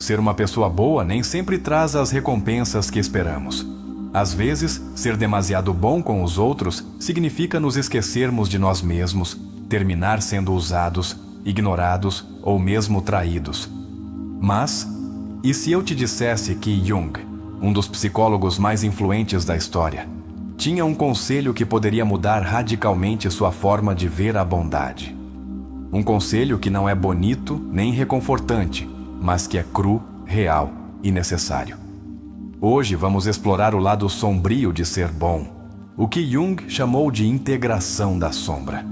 Ser uma pessoa boa nem sempre traz as recompensas que esperamos. Às vezes, ser demasiado bom com os outros significa nos esquecermos de nós mesmos, terminar sendo usados, ignorados ou mesmo traídos. Mas, e se eu te dissesse que Jung, um dos psicólogos mais influentes da história, tinha um conselho que poderia mudar radicalmente sua forma de ver a bondade? Um conselho que não é bonito nem reconfortante, mas que é cru, real e necessário. Hoje vamos explorar o lado sombrio de ser bom, o que Jung chamou de integração da sombra.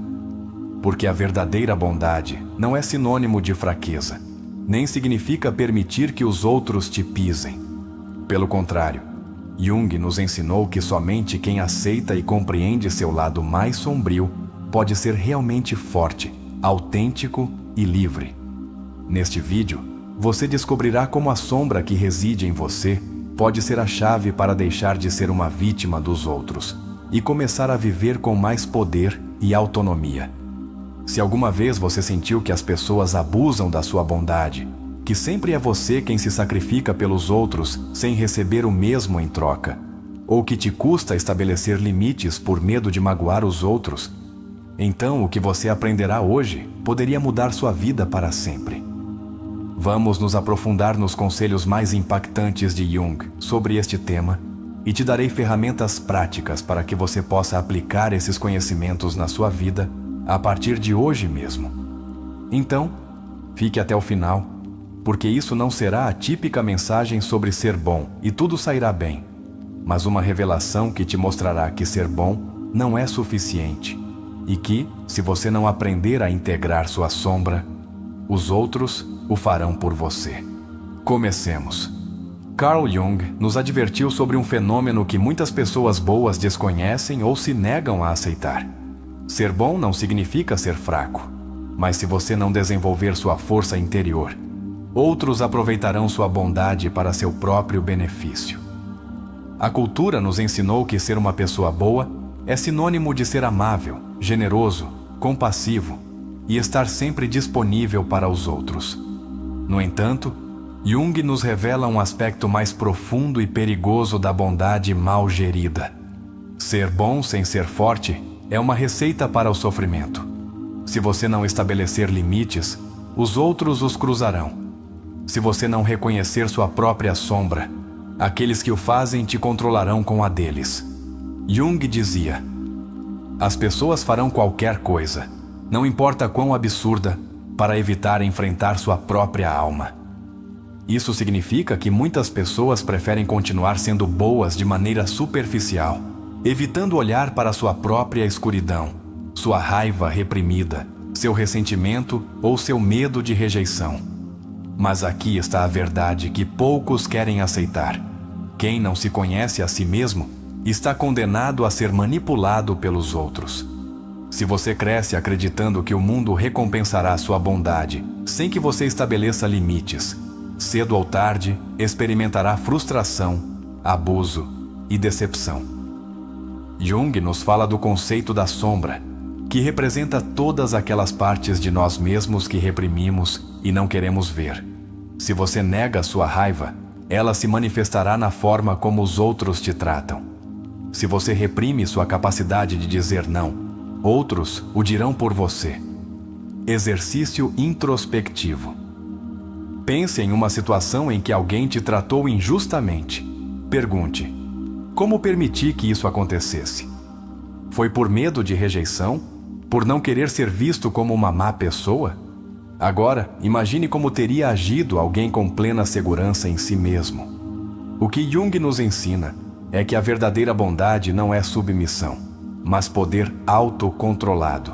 Porque a verdadeira bondade não é sinônimo de fraqueza, nem significa permitir que os outros te pisem. Pelo contrário, Jung nos ensinou que somente quem aceita e compreende seu lado mais sombrio pode ser realmente forte, autêntico e livre. Neste vídeo, você descobrirá como a sombra que reside em você pode ser a chave para deixar de ser uma vítima dos outros e começar a viver com mais poder e autonomia. Se alguma vez você sentiu que as pessoas abusam da sua bondade, que sempre é você quem se sacrifica pelos outros sem receber o mesmo em troca, ou que te custa estabelecer limites por medo de magoar os outros, então o que você aprenderá hoje poderia mudar sua vida para sempre. Vamos nos aprofundar nos conselhos mais impactantes de Jung sobre este tema e te darei ferramentas práticas para que você possa aplicar esses conhecimentos na sua vida a partir de hoje mesmo. Então, fique até o final, porque isso não será a típica mensagem sobre ser bom e tudo sairá bem, mas uma revelação que te mostrará que ser bom não é suficiente e que, se você não aprender a integrar sua sombra, os outros o farão por você. Comecemos. Carl Jung nos advertiu sobre um fenômeno que muitas pessoas boas desconhecem ou se negam a aceitar. Ser bom não significa ser fraco, mas se você não desenvolver sua força interior, outros aproveitarão sua bondade para seu próprio benefício. A cultura nos ensinou que ser uma pessoa boa é sinônimo de ser amável, generoso, compassivo e estar sempre disponível para os outros. No entanto, Jung nos revela um aspecto mais profundo e perigoso da bondade mal gerida. Ser bom sem ser forte é uma receita para o sofrimento. Se você não estabelecer limites, os outros os cruzarão. Se você não reconhecer sua própria sombra, aqueles que o fazem te controlarão com a deles. Jung dizia: as pessoas farão qualquer coisa, não importa quão absurda, para evitar enfrentar sua própria alma. Isso significa que muitas pessoas preferem continuar sendo boas de maneira superficial, evitando olhar para sua própria escuridão, sua raiva reprimida, seu ressentimento ou seu medo de rejeição. Mas aqui está a verdade que poucos querem aceitar. Quem não se conhece a si mesmo está condenado a ser manipulado pelos outros. Se você cresce acreditando que o mundo recompensará sua bondade sem que você estabeleça limites, cedo ou tarde experimentará frustração, abuso e decepção. Jung nos fala do conceito da sombra, que representa todas aquelas partes de nós mesmos que reprimimos e não queremos ver. Se você nega sua raiva, ela se manifestará na forma como os outros te tratam. Se você reprime sua capacidade de dizer não, outros o dirão por você. Exercício introspectivo. Pense em uma situação em que alguém te tratou injustamente. Pergunte: como permiti que isso acontecesse? Foi por medo de rejeição? Por não querer ser visto como uma má pessoa? Agora, imagine como teria agido alguém com plena segurança em si mesmo. O que Jung nos ensina é que a verdadeira bondade não é submissão, mas poder autocontrolado.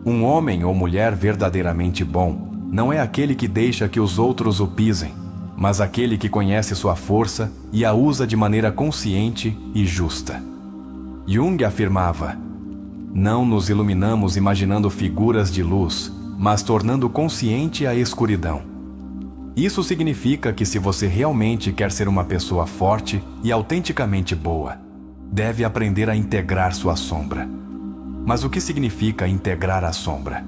Um homem ou mulher verdadeiramente bom não é aquele que deixa que os outros o pisem, mas aquele que conhece sua força e a usa de maneira consciente e justa. Jung afirmava: não nos iluminamos imaginando figuras de luz, mas tornando consciente a escuridão. Isso significa que se você realmente quer ser uma pessoa forte e autenticamente boa, deve aprender a integrar sua sombra. Mas o que significa integrar a sombra?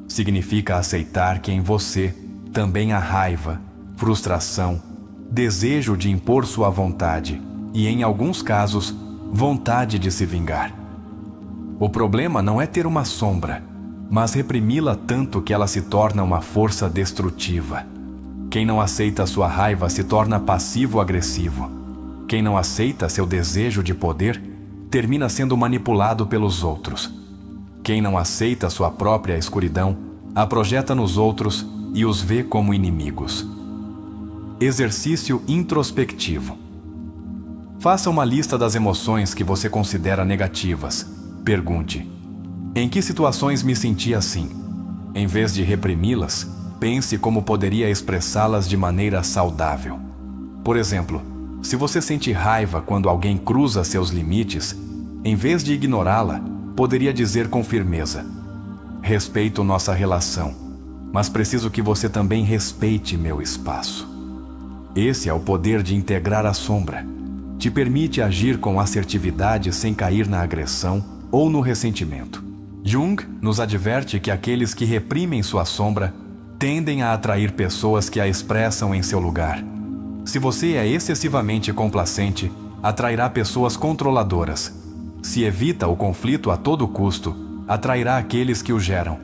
Significa aceitar que em você também há raiva, frustração, desejo de impor sua vontade e, em alguns casos, vontade de se vingar. O problema não é ter uma sombra, mas reprimi-la tanto que ela se torna uma força destrutiva. Quem não aceita sua raiva se torna passivo-agressivo. Quem não aceita seu desejo de poder termina sendo manipulado pelos outros. Quem não aceita sua própria escuridão a projeta nos outros e os vê como inimigos. Exercício introspectivo. Faça uma lista das emoções que você considera negativas. Pergunte: em que situações me senti assim? Em vez de reprimi-las, pense como poderia expressá-las de maneira saudável. Por exemplo, se você sente raiva quando alguém cruza seus limites, em vez de ignorá-la, poderia dizer com firmeza: respeito nossa relação, mas preciso que você também respeite meu espaço. Esse é o poder de integrar a sombra. Te permite agir com assertividade sem cair na agressão ou no ressentimento. Jung nos adverte que aqueles que reprimem sua sombra tendem a atrair pessoas que a expressam em seu lugar. Se você é excessivamente complacente, atrairá pessoas controladoras. Se evita o conflito a todo custo, atrairá aqueles que o geram.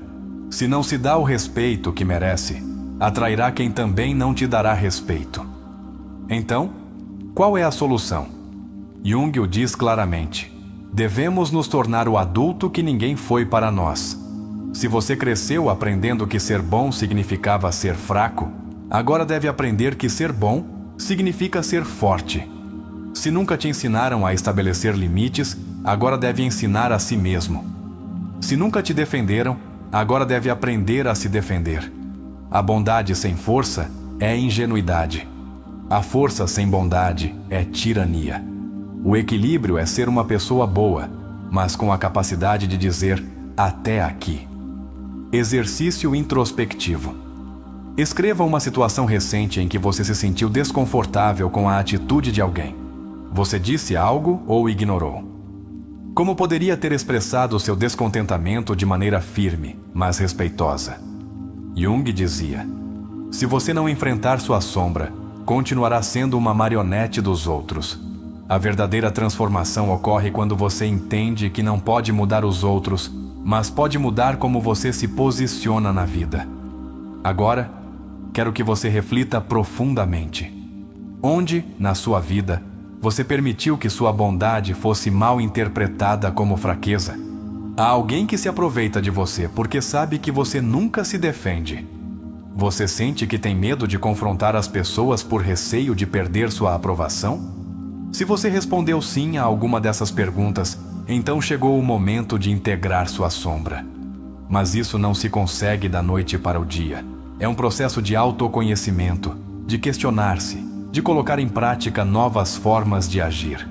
Se não se dá o respeito que merece, atrairá quem também não te dará respeito. Então, qual é a solução? Jung o diz claramente: devemos nos tornar o adulto que ninguém foi para nós. Se você cresceu aprendendo que ser bom significava ser fraco, agora deve aprender que ser bom significa ser forte. Se nunca te ensinaram a estabelecer limites, agora deve ensinar a si mesmo. Se nunca te defenderam, agora deve aprender a se defender. A bondade sem força é ingenuidade. A força sem bondade é tirania. O equilíbrio é ser uma pessoa boa, mas com a capacidade de dizer até aqui. Exercício introspectivo. Escreva uma situação recente em que você se sentiu desconfortável com a atitude de alguém. Você disse algo ou ignorou? Como poderia ter expressado seu descontentamento de maneira firme, mas respeitosa? Jung dizia: se você não enfrentar sua sombra, continuará sendo uma marionete dos outros. A verdadeira transformação ocorre quando você entende que não pode mudar os outros, mas pode mudar como você se posiciona na vida. Agora, quero que você reflita profundamente. Onde, na sua vida, você permitiu que sua bondade fosse mal interpretada como fraqueza? Há alguém que se aproveita de você porque sabe que você nunca se defende. Você sente que tem medo de confrontar as pessoas por receio de perder sua aprovação? Se você respondeu sim a alguma dessas perguntas, então chegou o momento de integrar sua sombra. Mas isso não se consegue da noite para o dia. É um processo de autoconhecimento, de questionar-se, de colocar em prática novas formas de agir.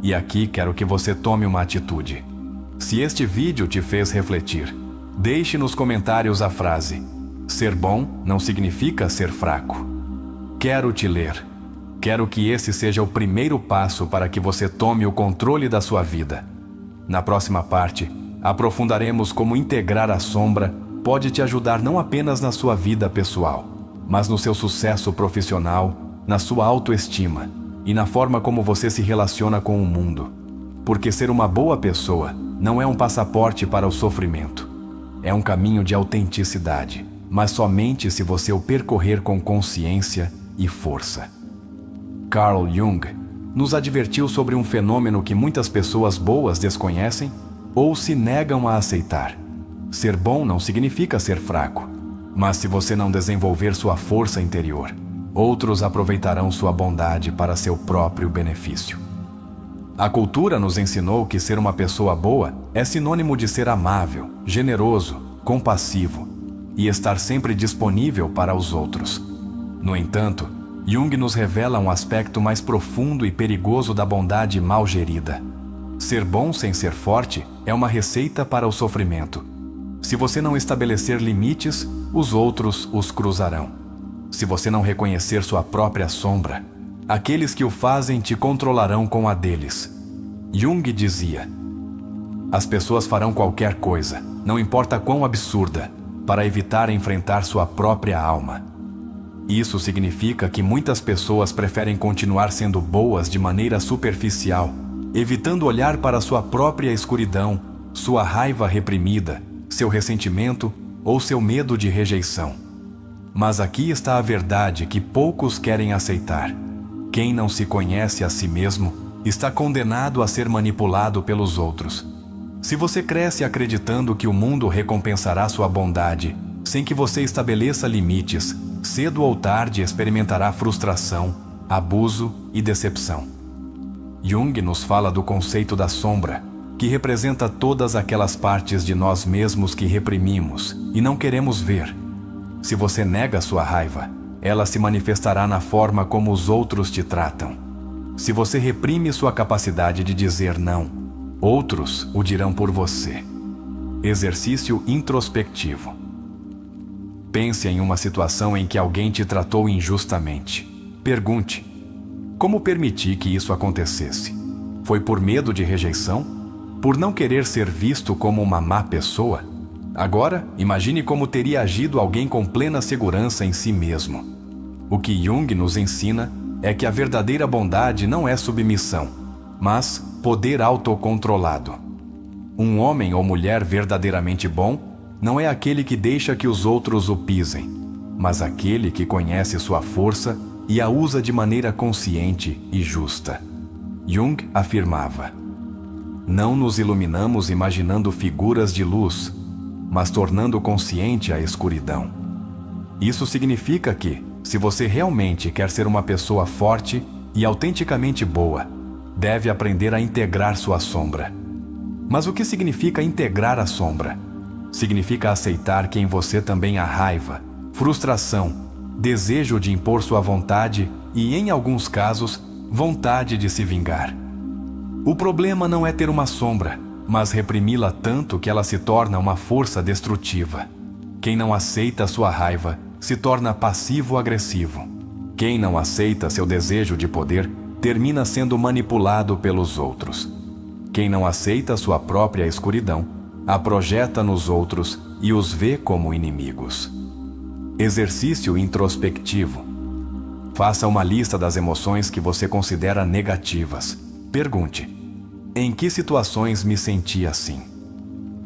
E aqui quero que você tome uma atitude. Se este vídeo te fez refletir, deixe nos comentários a frase: ser bom não significa ser fraco. Quero te ler. Quero que esse seja o primeiro passo para que você tome o controle da sua vida. Na próxima parte, aprofundaremos como integrar a sombra pode te ajudar não apenas na sua vida pessoal, mas no seu sucesso profissional, na sua autoestima e na forma como você se relaciona com o mundo. Porque ser uma boa pessoa não é um passaporte para o sofrimento. É um caminho de autenticidade, mas somente se você o percorrer com consciência e força. Carl Jung nos advertiu sobre um fenômeno que muitas pessoas boas desconhecem ou se negam a aceitar. Ser bom não significa ser fraco, mas se você não desenvolver sua força interior, outros aproveitarão sua bondade para seu próprio benefício. A cultura nos ensinou que ser uma pessoa boa é sinônimo de ser amável, generoso, compassivo e estar sempre disponível para os outros. No entanto, Jung nos revela um aspecto mais profundo e perigoso da bondade mal gerida. Ser bom sem ser forte é uma receita para o sofrimento. Se você não estabelecer limites, os outros os cruzarão. Se você não reconhecer sua própria sombra, aqueles que o fazem te controlarão com a deles. Jung dizia: as pessoas farão qualquer coisa, não importa quão absurda, para evitar enfrentar sua própria alma. Isso significa que muitas pessoas preferem continuar sendo boas de maneira superficial, evitando olhar para sua própria escuridão, sua raiva reprimida, seu ressentimento ou seu medo de rejeição. Mas aqui está a verdade que poucos querem aceitar. Quem não se conhece a si mesmo está condenado a ser manipulado pelos outros. Se você cresce acreditando que o mundo recompensará sua bondade, sem que você estabeleça limites, cedo ou tarde experimentará frustração, abuso e decepção. Jung nos fala do conceito da sombra, que representa todas aquelas partes de nós mesmos que reprimimos e não queremos ver. Se você nega sua raiva, ela se manifestará na forma como os outros te tratam. Se você reprime sua capacidade de dizer não, outros o dirão por você. Exercício introspectivo. Pense em uma situação em que alguém te tratou injustamente. Pergunte: como permiti que isso acontecesse? Foi por medo de rejeição? Por não querer ser visto como uma má pessoa? Agora, imagine como teria agido alguém com plena segurança em si mesmo. O que Jung nos ensina é que a verdadeira bondade não é submissão, mas poder autocontrolado. Um homem ou mulher verdadeiramente bom não é aquele que deixa que os outros o pisem, mas aquele que conhece sua força e a usa de maneira consciente e justa. Jung afirmava: não nos iluminamos imaginando figuras de luz, mas tornando consciente a escuridão. Isso significa que, se você realmente quer ser uma pessoa forte e autenticamente boa, deve aprender a integrar sua sombra. Mas o que significa integrar a sombra? Significa aceitar que em você também há raiva, frustração, desejo de impor sua vontade e, em alguns casos, vontade de se vingar. O problema não é ter uma sombra, mas reprimi-la tanto que ela se torna uma força destrutiva. Quem não aceita sua raiva se torna passivo-agressivo. Quem não aceita seu desejo de poder termina sendo manipulado pelos outros. Quem não aceita sua própria escuridão a projeta nos outros e os vê como inimigos. Exercício introspectivo. Faça uma lista das emoções que você considera negativas. Pergunte: em que situações me senti assim?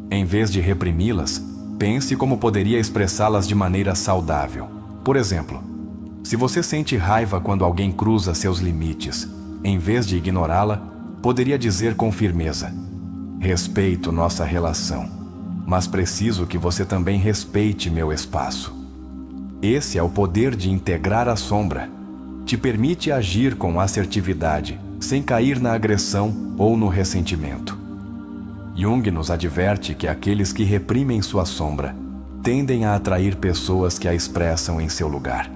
Em vez de reprimi-las, pense como poderia expressá-las de maneira saudável. Por exemplo, se você sente raiva quando alguém cruza seus limites, em vez de ignorá-la, poderia dizer com firmeza: respeito nossa relação, mas preciso que você também respeite meu espaço. Esse é o poder de integrar a sombra. Te permite agir com assertividade, sem cair na agressão ou no ressentimento. Jung nos adverte que aqueles que reprimem sua sombra tendem a atrair pessoas que a expressam em seu lugar.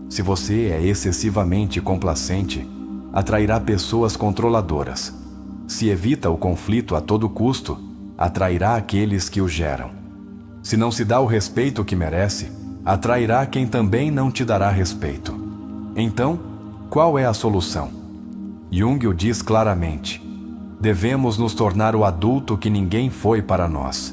Se você é excessivamente complacente, atrairá pessoas controladoras. Se evita o conflito a todo custo, atrairá aqueles que o geram. Se não se dá o respeito que merece, atrairá quem também não te dará respeito. Então, qual é a solução? Jung o diz claramente: devemos nos tornar o adulto que ninguém foi para nós.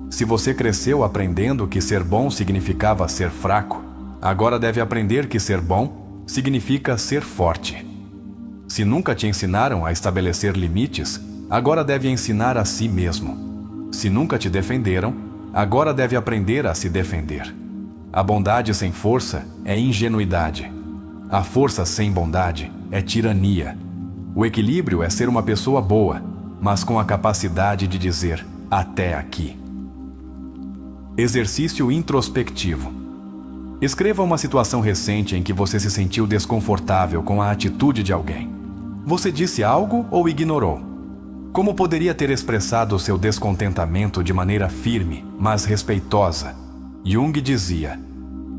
Se você cresceu aprendendo que ser bom significava ser fraco, agora deve aprender que ser bom significa ser forte. Se nunca te ensinaram a estabelecer limites, agora deve ensinar a si mesmo. Se nunca te defenderam, agora deve aprender a se defender. A bondade sem força é ingenuidade. A força sem bondade é tirania. O equilíbrio é ser uma pessoa boa, mas com a capacidade de dizer até aqui. Exercício introspectivo. Escreva uma situação recente em que você se sentiu desconfortável com a atitude de alguém. Você disse algo ou ignorou? Como poderia ter expressado seu descontentamento de maneira firme, mas respeitosa? Jung dizia: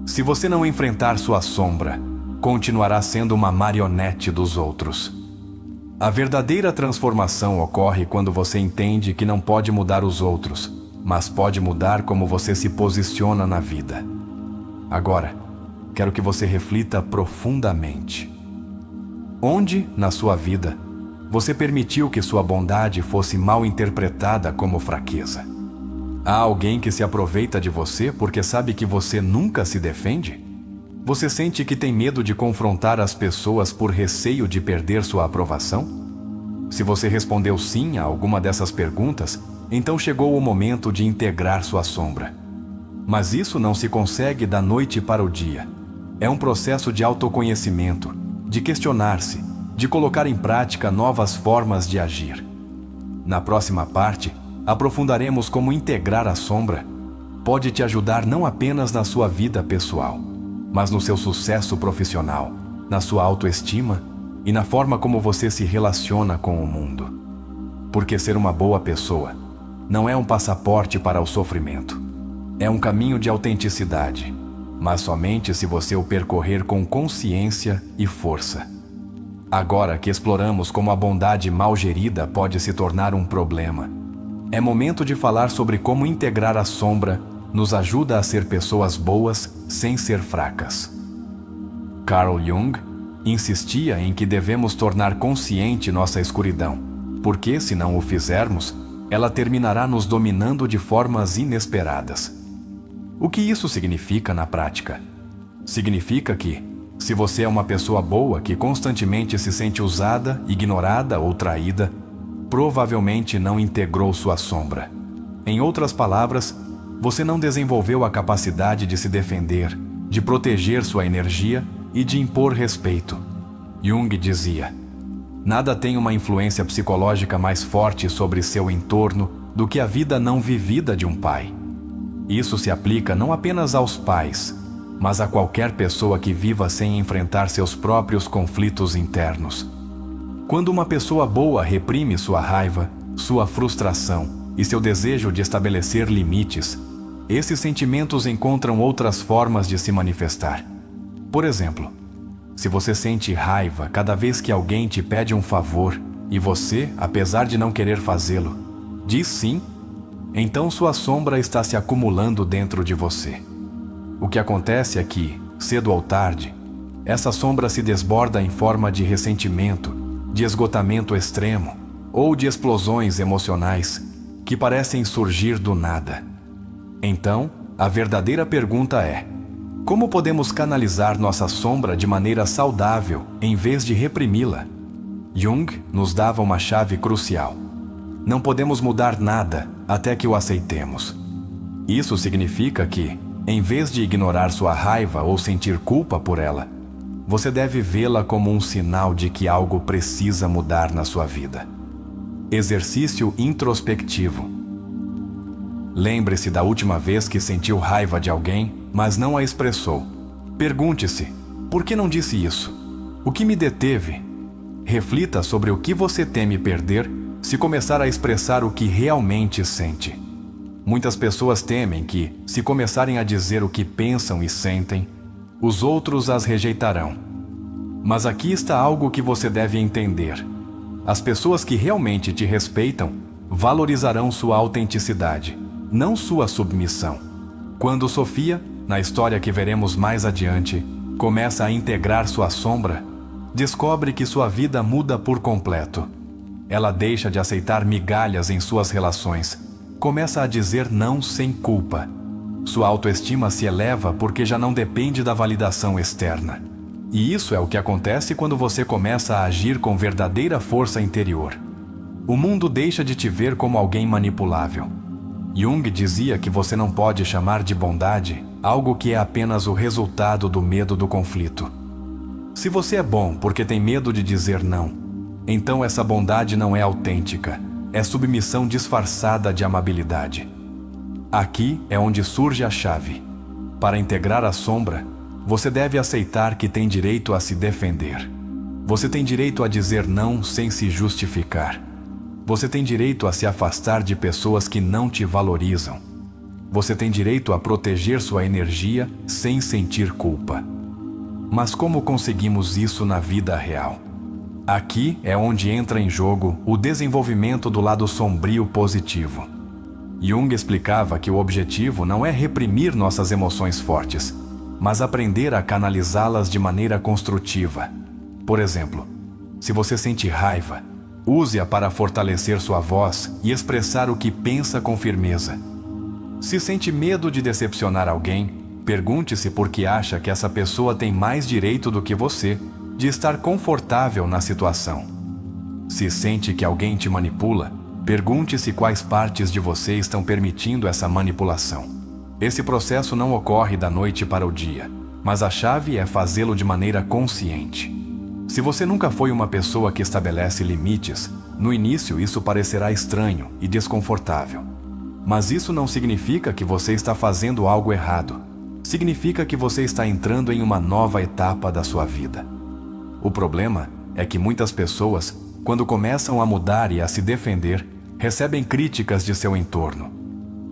se você não enfrentar sua sombra, continuará sendo uma marionete dos outros. A verdadeira transformação ocorre quando você entende que não pode mudar os outros, mas pode mudar como você se posiciona na vida. Agora, quero que você reflita profundamente. Onde, na sua vida, você permitiu que sua bondade fosse mal interpretada como fraqueza? Há alguém que se aproveita de você porque sabe que você nunca se defende? Você sente que tem medo de confrontar as pessoas por receio de perder sua aprovação? Se você respondeu sim a alguma dessas perguntas, então chegou o momento de integrar sua sombra. Mas isso não se consegue da noite para o dia. É um processo de autoconhecimento, de questionar-se, de colocar em prática novas formas de agir. Na próxima parte, aprofundaremos como integrar a sombra pode te ajudar não apenas na sua vida pessoal, mas no seu sucesso profissional, na sua autoestima e na forma como você se relaciona com o mundo. Porque ser uma boa pessoa não é um passaporte para o sofrimento. É um caminho de autenticidade, mas somente se você o percorrer com consciência e força. Agora que exploramos como a bondade mal gerida pode se tornar um problema, é momento de falar sobre como integrar a sombra nos ajuda a ser pessoas boas sem ser fracas. Carl Jung insistia em que devemos tornar consciente nossa escuridão, porque, se não o fizermos, ela terminará nos dominando de formas inesperadas. O que isso significa na prática? Significa que, se você é uma pessoa boa que constantemente se sente usada, ignorada ou traída, provavelmente não integrou sua sombra. Em outras palavras, você não desenvolveu a capacidade de se defender, de proteger sua energia e de impor respeito. Jung dizia: nada tem uma influência psicológica mais forte sobre seu entorno do que a vida não vivida de um pai. Isso se aplica não apenas aos pais, mas a qualquer pessoa que viva sem enfrentar seus próprios conflitos internos. Quando uma pessoa boa reprime sua raiva, sua frustração e seu desejo de estabelecer limites, esses sentimentos encontram outras formas de se manifestar. Por exemplo, se você sente raiva cada vez que alguém te pede um favor e você, apesar de não querer fazê-lo, diz sim, então sua sombra está se acumulando dentro de você. O que acontece é que, cedo ou tarde, essa sombra se desborda em forma de ressentimento, de esgotamento extremo ou de explosões emocionais que parecem surgir do nada. Então, a verdadeira pergunta é: como podemos canalizar nossa sombra de maneira saudável em vez de reprimi-la? Jung nos dava uma chave crucial. Não podemos mudar nada até que o aceitemos. Isso significa que, em vez de ignorar sua raiva ou sentir culpa por ela, você deve vê-la como um sinal de que algo precisa mudar na sua vida. Exercício introspectivo. Lembre-se da última vez que sentiu raiva de alguém, mas não a expressou. Pergunte-se: por que não disse isso? O que me deteve? Reflita sobre o que você teme perder se começar a expressar o que realmente sente. Muitas pessoas temem que, se começarem a dizer o que pensam e sentem, os outros as rejeitarão. Mas aqui está algo que você deve entender. As pessoas que realmente te respeitam valorizarão sua autenticidade, não sua submissão. Quando Sofia, na história que veremos mais adiante, começa a integrar sua sombra, descobre que sua vida muda por completo. Ela deixa de aceitar migalhas em suas relações, começa a dizer não sem culpa. Sua autoestima se eleva porque já não depende da validação externa. E isso é o que acontece quando você começa a agir com verdadeira força interior. O mundo deixa de te ver como alguém manipulável. Jung dizia que você não pode chamar de bondade algo que é apenas o resultado do medo do conflito. Se você é bom porque tem medo de dizer não, então essa bondade não é autêntica, é submissão disfarçada de amabilidade. Aqui é onde surge a chave. Para integrar a sombra, você deve aceitar que tem direito a se defender. Você tem direito a dizer não sem se justificar. Você tem direito a se afastar de pessoas que não te valorizam. Você tem direito a proteger sua energia sem sentir culpa. Mas como conseguimos isso na vida real? Aqui é onde entra em jogo o desenvolvimento do lado sombrio positivo. Jung explicava que o objetivo não é reprimir nossas emoções fortes, mas aprender a canalizá-las de maneira construtiva. Por exemplo, se você sente raiva, use-a para fortalecer sua voz e expressar o que pensa com firmeza. Se sente medo de decepcionar alguém, Pergunte-se por que acha que essa pessoa tem mais direito do que você de estar confortável na situação. Se sente que alguém te manipula, pergunte-se quais partes de você estão permitindo essa manipulação. Esse processo não ocorre da noite para o dia, mas a chave é fazê-lo de maneira consciente. Se você nunca foi uma pessoa que estabelece limites, no início isso parecerá estranho e desconfortável. Mas isso não significa que você está fazendo algo errado. Significa que você está entrando em uma nova etapa da sua vida. O problema é que muitas pessoas, quando começam a mudar e a se defender, recebem críticas de seu entorno.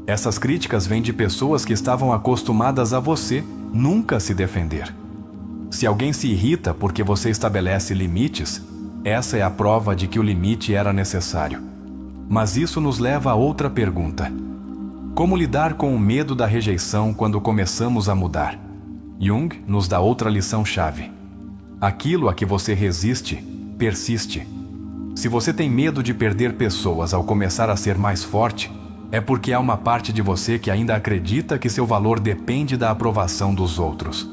Essas críticas vêm de pessoas que estavam acostumadas a você nunca se defender. Se alguém se irrita porque você estabelece limites, essa é a prova de que o limite era necessário. Mas isso nos leva a outra pergunta. Como lidar com o medo da rejeição quando começamos a mudar? Jung nos dá outra lição-chave. Aquilo a que você resiste, persiste. Se você tem medo de perder pessoas ao começar a ser mais forte, é porque há uma parte de você que ainda acredita que seu valor depende da aprovação dos outros.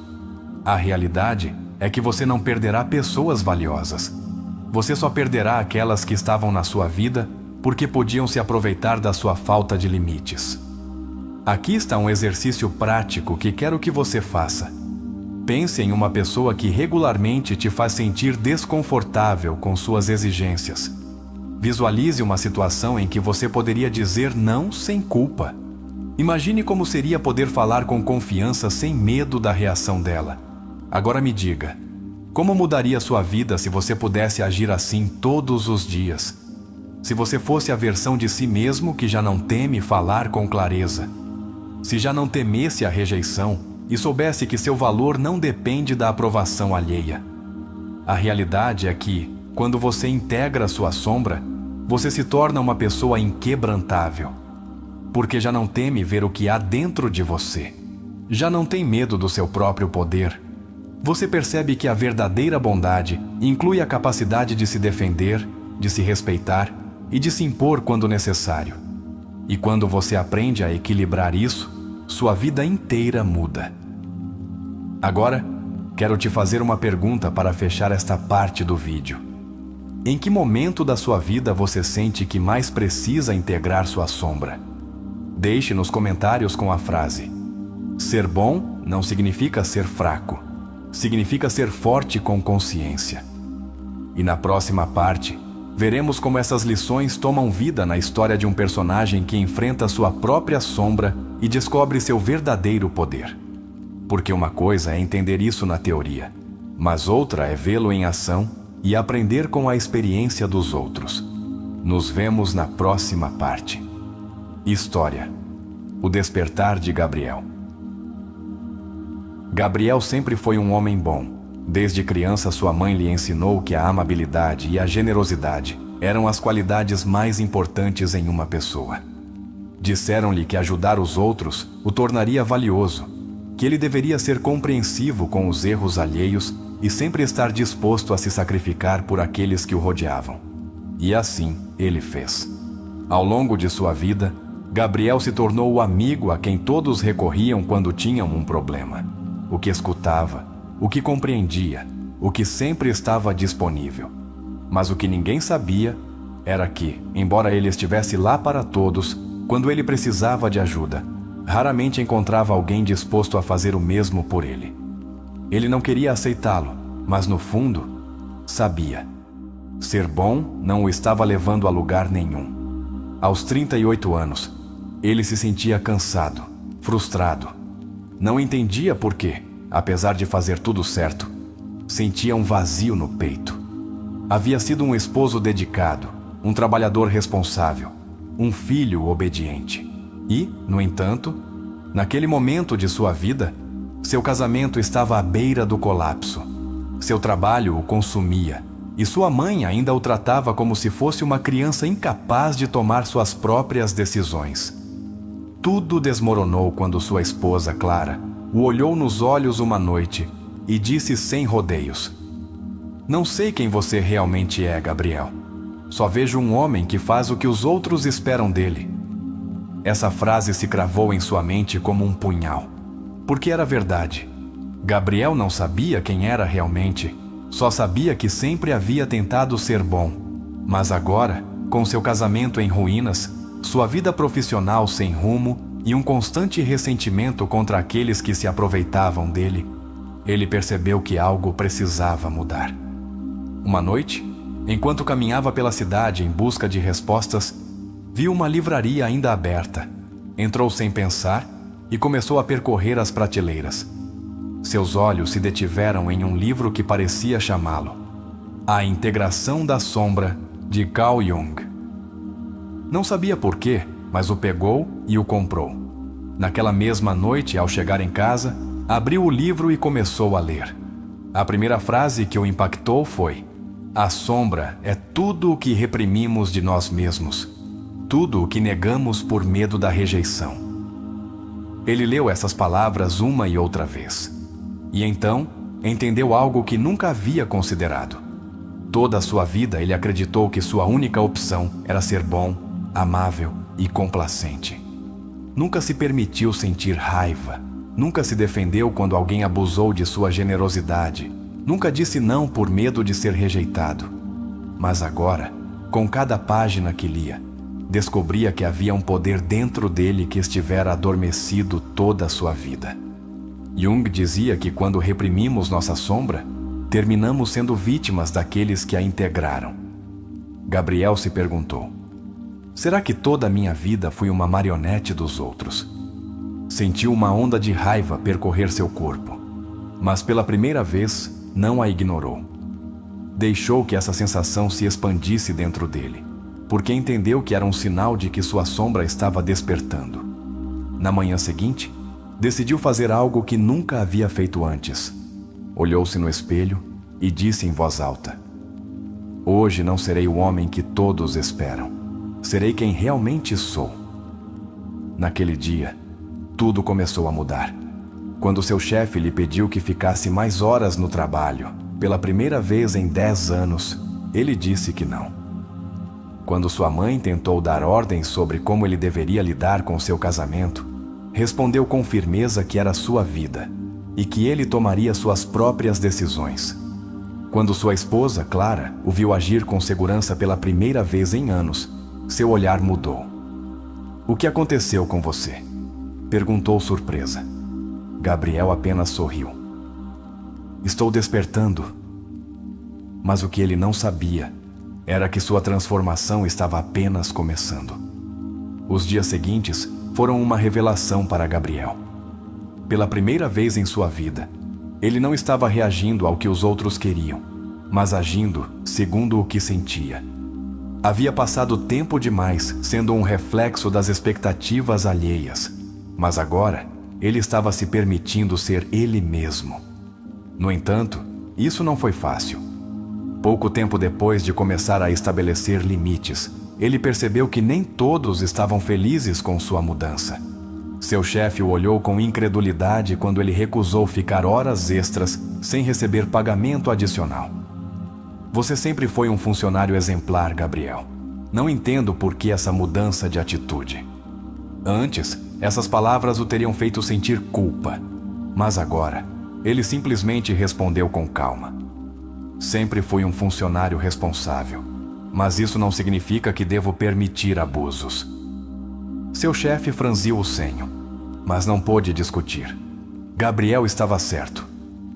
A realidade é que você não perderá pessoas valiosas. Você só perderá aquelas que estavam na sua vida porque podiam se aproveitar da sua falta de limites. Aqui está um exercício prático que quero que você faça. Pense em uma pessoa que regularmente te faz sentir desconfortável com suas exigências. Visualize uma situação em que você poderia dizer não sem culpa. Imagine como seria poder falar com confiança sem medo da reação dela. Agora me diga, como mudaria sua vida se você pudesse agir assim todos os dias? Se você fosse a versão de si mesmo que já não teme falar com clareza. Se já não temesse a rejeição e soubesse que seu valor não depende da aprovação alheia. A realidade é que, quando você integra sua sombra, você se torna uma pessoa inquebrantável. Porque já não teme ver o que há dentro de você. Já não tem medo do seu próprio poder. Você percebe que a verdadeira bondade inclui a capacidade de se defender, de se respeitar e de se impor quando necessário. E quando você aprende a equilibrar isso, sua vida inteira muda. Agora, quero te fazer uma pergunta para fechar esta parte do vídeo. Em que momento da sua vida você sente que mais precisa integrar sua sombra? Deixe nos comentários com a frase: ser bom não significa ser fraco. Significa ser forte com consciência. E na próxima parte, veremos como essas lições tomam vida na história de um personagem que enfrenta sua própria sombra e descobre seu verdadeiro poder. Porque uma coisa é entender isso na teoria, mas outra é vê-lo em ação e aprender com a experiência dos outros. Nos vemos na próxima parte. História: O despertar de Gabriel. Gabriel sempre foi um homem bom. Desde criança, sua mãe lhe ensinou que a amabilidade e a generosidade eram as qualidades mais importantes em uma pessoa. Disseram-lhe que ajudar os outros o tornaria valioso, que ele deveria ser compreensivo com os erros alheios e sempre estar disposto a se sacrificar por aqueles que o rodeavam. E assim ele fez. Ao longo de sua vida, Gabriel se tornou o amigo a quem todos recorriam quando tinham um problema. O que escutava, o que compreendia, o que sempre estava disponível. Mas o que ninguém sabia era que, embora ele estivesse lá para todos, quando ele precisava de ajuda, raramente encontrava alguém disposto a fazer o mesmo por ele. Ele não queria aceitá-lo, mas no fundo, sabia. Ser bom não o estava levando a lugar nenhum. Aos 38 anos, ele se sentia cansado, frustrado. Não entendia por quê, apesar de fazer tudo certo, sentia um vazio no peito. Havia sido um esposo dedicado, um trabalhador responsável, um filho obediente. E, no entanto, naquele momento de sua vida, seu casamento estava à beira do colapso. Seu trabalho o consumia, e sua mãe ainda o tratava como se fosse uma criança incapaz de tomar suas próprias decisões. Tudo desmoronou quando sua esposa, Clara, o olhou nos olhos uma noite e disse sem rodeios: "Não sei quem você realmente é, Gabriel. Só vejo um homem que faz o que os outros esperam dele." Essa frase se cravou em sua mente como um punhal. Porque era verdade. Gabriel não sabia quem era realmente, só sabia que sempre havia tentado ser bom. Mas agora, com seu casamento em ruínas, sua vida profissional sem rumo e um constante ressentimento contra aqueles que se aproveitavam dele, ele percebeu que algo precisava mudar. Uma noite, enquanto caminhava pela cidade em busca de respostas, viu uma livraria ainda aberta. Entrou sem pensar e começou a percorrer as prateleiras. Seus olhos se detiveram em um livro que parecia chamá-lo: A Integração da Sombra, de Carl Jung. Não sabia por quê, mas o pegou e o comprou. Naquela mesma noite, ao chegar em casa, abriu o livro e começou a ler. A primeira frase que o impactou foi: a sombra é tudo o que reprimimos de nós mesmos, tudo o que negamos por medo da rejeição. Ele leu essas palavras uma e outra vez. E então, entendeu algo que nunca havia considerado. Toda a sua vida ele acreditou que sua única opção era ser bom, amável e complacente. Nunca se permitiu sentir raiva, nunca se defendeu quando alguém abusou de sua generosidade, nunca disse não por medo de ser rejeitado. Mas agora, com cada página que lia, descobria que havia um poder dentro dele que estivera adormecido toda a sua vida. Jung dizia que quando reprimimos nossa sombra, terminamos sendo vítimas daqueles que a integraram. Gabriel se perguntou: será que toda a minha vida fui uma marionete dos outros? Sentiu uma onda de raiva percorrer seu corpo, mas pela primeira vez não a ignorou. Deixou que essa sensação se expandisse dentro dele, porque entendeu que era um sinal de que sua sombra estava despertando. Na manhã seguinte, decidiu fazer algo que nunca havia feito antes. Olhou-se no espelho e disse em voz alta: hoje não serei o homem que todos esperam. Serei quem realmente sou. Naquele dia, tudo começou a mudar. Quando seu chefe lhe pediu que ficasse mais horas no trabalho, pela primeira vez em 10 anos, ele disse que não. Quando sua mãe tentou dar ordens sobre como ele deveria lidar com seu casamento, respondeu com firmeza que era sua vida e que ele tomaria suas próprias decisões. Quando sua esposa, Clara, o viu agir com segurança pela primeira vez em anos, seu olhar mudou. O que aconteceu com você? Perguntou surpresa. Gabriel apenas sorriu. Estou despertando. Mas o que ele não sabia era que sua transformação estava apenas começando. Os dias seguintes foram uma revelação para Gabriel. Pela primeira vez em sua vida, ele não estava reagindo ao que os outros queriam, mas agindo segundo o que sentia. Havia passado tempo demais sendo um reflexo das expectativas alheias, mas agora ele estava se permitindo ser ele mesmo. No entanto, isso não foi fácil. Pouco tempo depois de começar a estabelecer limites, ele percebeu que nem todos estavam felizes com sua mudança. Seu chefe o olhou com incredulidade quando ele recusou ficar horas extras sem receber pagamento adicional. Você sempre foi um funcionário exemplar, Gabriel. Não entendo por que essa mudança de atitude. Antes, essas palavras o teriam feito sentir culpa. Mas agora, ele simplesmente respondeu com calma: sempre fui um funcionário responsável, mas isso não significa que devo permitir abusos. Seu chefe franziu o senho, mas não pôde discutir. Gabriel estava certo.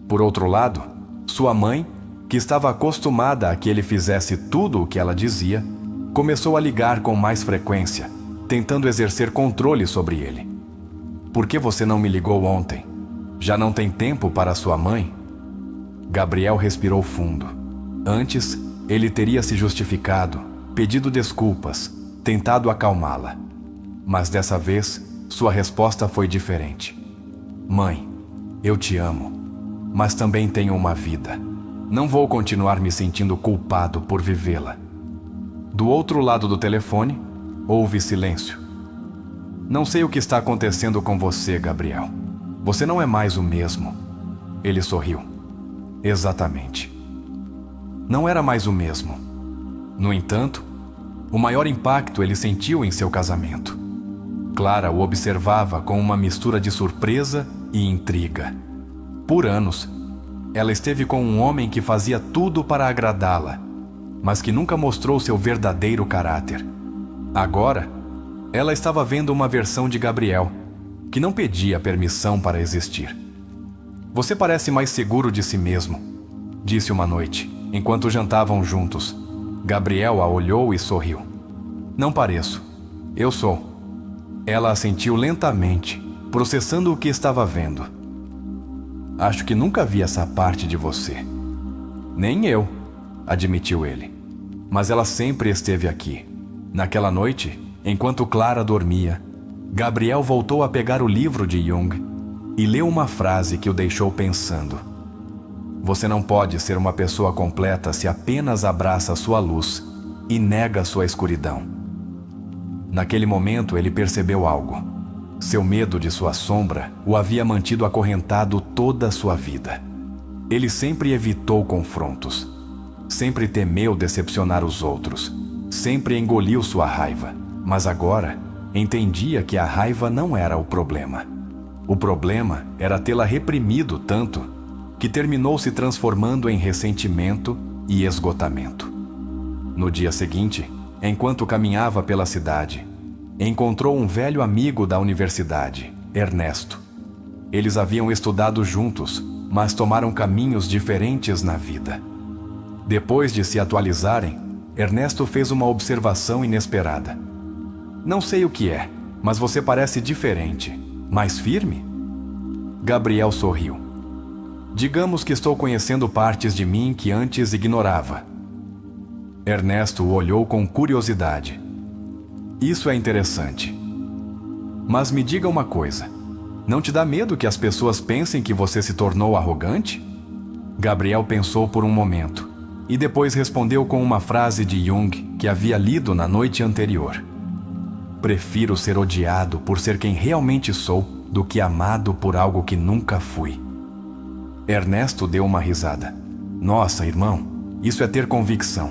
Por outro lado, sua mãe, que estava acostumada a que ele fizesse tudo o que ela dizia, começou a ligar com mais frequência, tentando exercer controle sobre ele. Por que você não me ligou ontem? Já não tem tempo para sua mãe? Gabriel respirou fundo. Antes, ele teria se justificado, pedido desculpas, tentado acalmá-la. Mas dessa vez, sua resposta foi diferente. Mãe, eu te amo, mas também tenho uma vida. Não vou continuar me sentindo culpado por vivê-la. Do outro lado do telefone, houve silêncio. Não sei o que está acontecendo com você, Gabriel. Você não é mais o mesmo. Ele sorriu. Exatamente. Não era mais o mesmo. No entanto, o maior impacto ele sentiu em seu casamento. Clara o observava com uma mistura de surpresa e intriga. Por anos, ela esteve com um homem que fazia tudo para agradá-la, mas que nunca mostrou seu verdadeiro caráter. Agora, ela estava vendo uma versão de Gabriel, que não pedia permissão para existir. "Você parece mais seguro de si mesmo", disse uma noite, enquanto jantavam juntos. Gabriel a olhou e sorriu. "Não pareço. Eu sou." Ela assentiu lentamente, processando o que estava vendo. "Acho que nunca vi essa parte de você." "Nem eu", admitiu ele. "Mas ela sempre esteve aqui." Naquela noite, enquanto Clara dormia, Gabriel voltou a pegar o livro de Jung e leu uma frase que o deixou pensando. "Você não pode ser uma pessoa completa se apenas abraça sua luz e nega sua escuridão." Naquele momento ele percebeu algo. Seu medo de sua sombra o havia mantido acorrentado toda a sua vida. Ele sempre evitou confrontos. Sempre temeu decepcionar os outros. Sempre engoliu sua raiva. Mas agora, entendia que a raiva não era o problema. O problema era tê-la reprimido tanto que terminou se transformando em ressentimento e esgotamento. No dia seguinte, enquanto caminhava pela cidade, encontrou um velho amigo da universidade, Ernesto. Eles haviam estudado juntos, mas tomaram caminhos diferentes na vida. Depois de se atualizarem, Ernesto fez uma observação inesperada. "Não sei o que é, mas você parece diferente. Mais firme?" Gabriel sorriu. "Digamos que estou conhecendo partes de mim que antes ignorava." Ernesto o olhou com curiosidade. "Isso é interessante. Mas me diga uma coisa. Não te dá medo que as pessoas pensem que você se tornou arrogante?" Gabriel pensou por um momento e depois respondeu com uma frase de Jung que havia lido na noite anterior. "Prefiro ser odiado por ser quem realmente sou do que amado por algo que nunca fui." Ernesto deu uma risada. "Nossa, irmão, isso é ter convicção."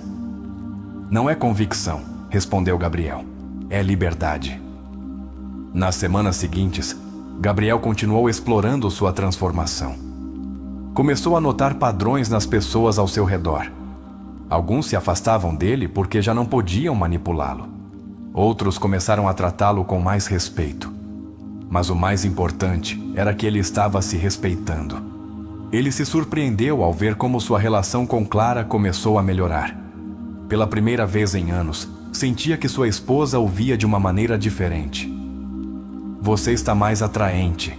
"Não é convicção", respondeu Gabriel. "É liberdade." Nas semanas seguintes, Gabriel continuou explorando sua transformação. Começou a notar padrões nas pessoas ao seu redor. Alguns se afastavam dele porque já não podiam manipulá-lo. Outros começaram a tratá-lo com mais respeito. Mas o mais importante era que ele estava se respeitando. Ele se surpreendeu ao ver como sua relação com Clara começou a melhorar. Pela primeira vez em anos, sentia que sua esposa o via de uma maneira diferente. "Você está mais atraente",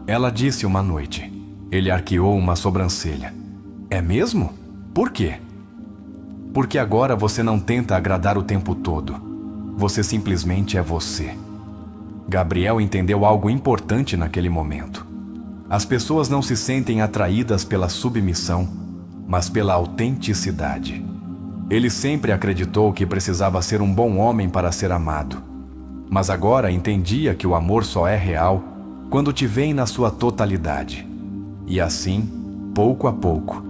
ela disse uma noite. Ele arqueou uma sobrancelha. "É mesmo? Por quê?" "Porque agora você não tenta agradar o tempo todo. Você simplesmente é você." Gabriel entendeu algo importante naquele momento. As pessoas não se sentem atraídas pela submissão, mas pela autenticidade. Ele sempre acreditou que precisava ser um bom homem para ser amado. Mas agora entendia que o amor só é real quando te veem na sua totalidade. E assim, pouco a pouco,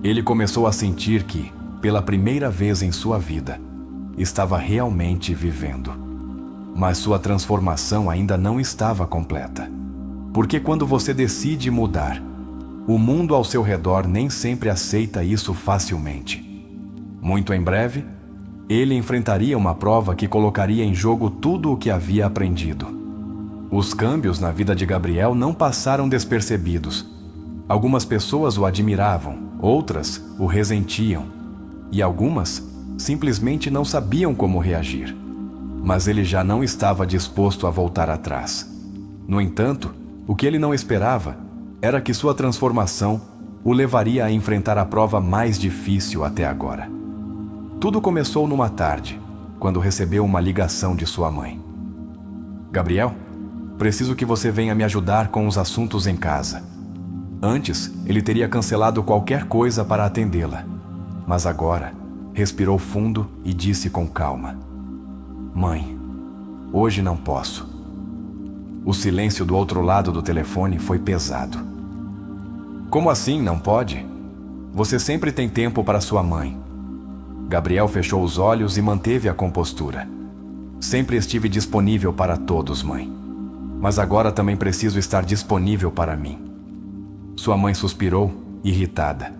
ele começou a sentir que, pela primeira vez em sua vida, estava realmente vivendo. Mas sua transformação ainda não estava completa. Porque quando você decide mudar, o mundo ao seu redor nem sempre aceita isso facilmente. Muito em breve, ele enfrentaria uma prova que colocaria em jogo tudo o que havia aprendido. Os câmbios na vida de Gabriel não passaram despercebidos. Algumas pessoas o admiravam, outras o resentiam, e algumas simplesmente não sabiam como reagir. Mas ele já não estava disposto a voltar atrás. No entanto, o que ele não esperava era que sua transformação o levaria a enfrentar a prova mais difícil até agora. Tudo começou numa tarde, quando recebeu uma ligação de sua mãe. "Gabriel, preciso que você venha me ajudar com os assuntos em casa." Antes, ele teria cancelado qualquer coisa para atendê-la. Mas agora, respirou fundo e disse com calma: "Mãe, hoje não posso." O silêncio do outro lado do telefone foi pesado. "Como assim não pode? Você sempre tem tempo para sua mãe." Gabriel fechou os olhos e manteve a compostura. "Sempre estive disponível para todos, mãe." mas agora também preciso estar disponível para mim. Sua mãe suspirou, irritada.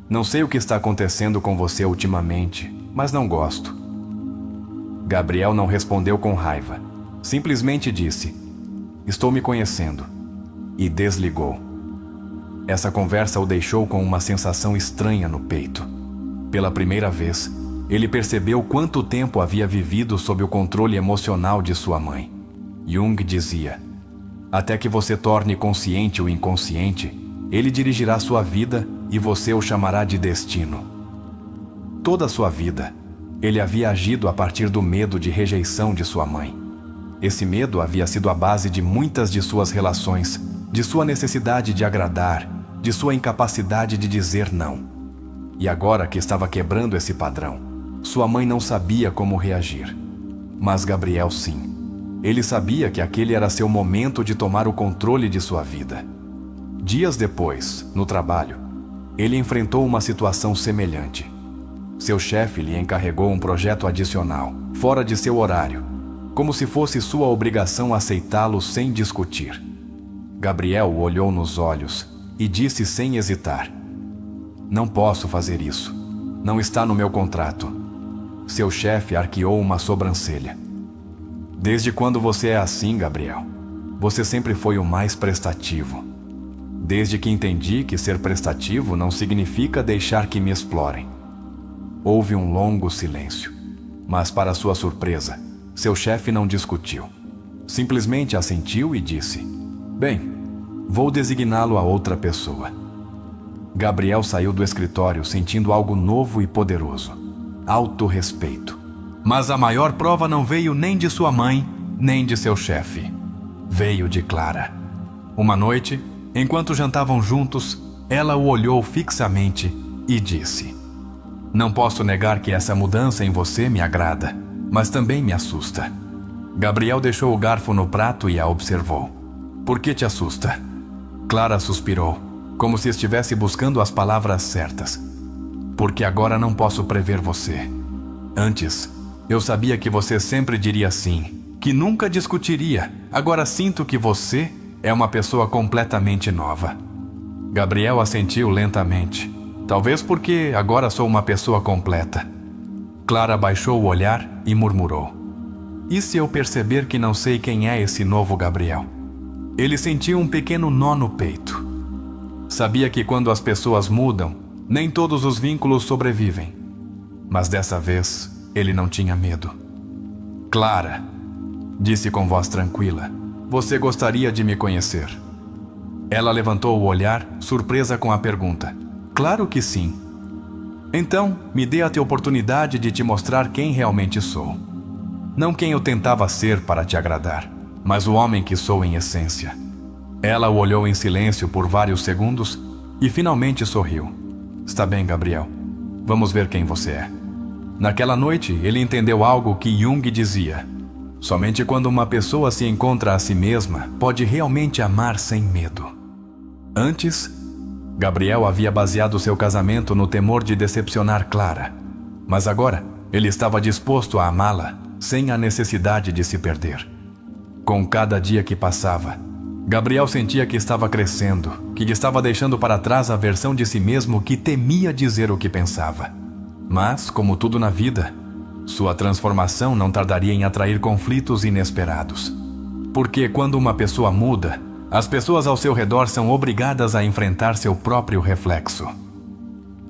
Não sei o que está acontecendo com você ultimamente, mas não gosto. Gabriel não respondeu com raiva. Simplesmente disse: estou me conhecendo. E desligou. Essa conversa o deixou com uma sensação estranha no peito. Pela primeira vez, ele percebeu quanto tempo havia vivido sob o controle emocional de sua mãe. Jung dizia: até que você torne consciente o inconsciente, ele dirigirá sua vida e você o chamará de destino. Toda a sua vida, ele havia agido a partir do medo de rejeição de sua mãe. Esse medo havia sido a base de muitas de suas relações, de sua necessidade de agradar, de sua incapacidade de dizer não. E agora que estava quebrando esse padrão, sua mãe não sabia como reagir. Mas Gabriel sim. Ele sabia que aquele era seu momento de tomar o controle de sua vida. Dias depois, no trabalho, ele enfrentou uma situação semelhante. Seu chefe lhe encarregou um projeto adicional, fora de seu horário, como se fosse sua obrigação aceitá-lo sem discutir. Gabriel o olhou nos olhos e disse sem hesitar: não posso fazer isso. Não está no meu contrato. Seu chefe arqueou uma sobrancelha. Desde quando você é assim, Gabriel? Você sempre foi o mais prestativo. Desde que entendi que ser prestativo não significa deixar que me explorem. Houve um longo silêncio, mas para sua surpresa, seu chefe não discutiu. Simplesmente assentiu e disse: bem, vou designá-lo a outra pessoa. Gabriel saiu do escritório sentindo algo novo e poderoso: autorrespeito. Mas a maior prova não veio nem de sua mãe, nem de seu chefe. Veio de Clara. Uma noite, enquanto jantavam juntos, ela o olhou fixamente e disse: não posso negar que essa mudança em você me agrada, mas também me assusta. Gabriel deixou o garfo no prato e a observou. Por que te assusta? Clara suspirou, como se estivesse buscando as palavras certas. Porque agora não posso prever você. Antes, eu sabia que você sempre diria sim, que nunca discutiria. Agora sinto que você é uma pessoa completamente nova. Gabriel assentiu lentamente. Talvez porque agora sou uma pessoa completa. Clara baixou o olhar e murmurou: e se eu perceber que não sei quem é esse novo Gabriel? Ele sentiu um pequeno nó no peito. Sabia que quando as pessoas mudam, nem todos os vínculos sobrevivem. Mas dessa vez, ele não tinha medo. Clara, disse com voz tranquila, você gostaria de me conhecer? Ela levantou o olhar, surpresa com a pergunta. Claro que sim. Então, me dê a oportunidade de te mostrar quem realmente sou. Não quem eu tentava ser para te agradar, mas o homem que sou em essência. Ela o olhou em silêncio por vários segundos e finalmente sorriu. Está bem, Gabriel. Vamos ver quem você é. Naquela noite, ele entendeu algo que Jung dizia: somente quando uma pessoa se encontra a si mesma, pode realmente amar sem medo. Antes, Gabriel havia baseado seu casamento no temor de decepcionar Clara. Mas agora, ele estava disposto a amá-la, sem a necessidade de se perder. Com cada dia que passava, Gabriel sentia que estava crescendo, que estava deixando para trás a versão de si mesmo que temia dizer o que pensava. Mas, como tudo na vida, sua transformação não tardaria em atrair conflitos inesperados. Porque quando uma pessoa muda, as pessoas ao seu redor são obrigadas a enfrentar seu próprio reflexo.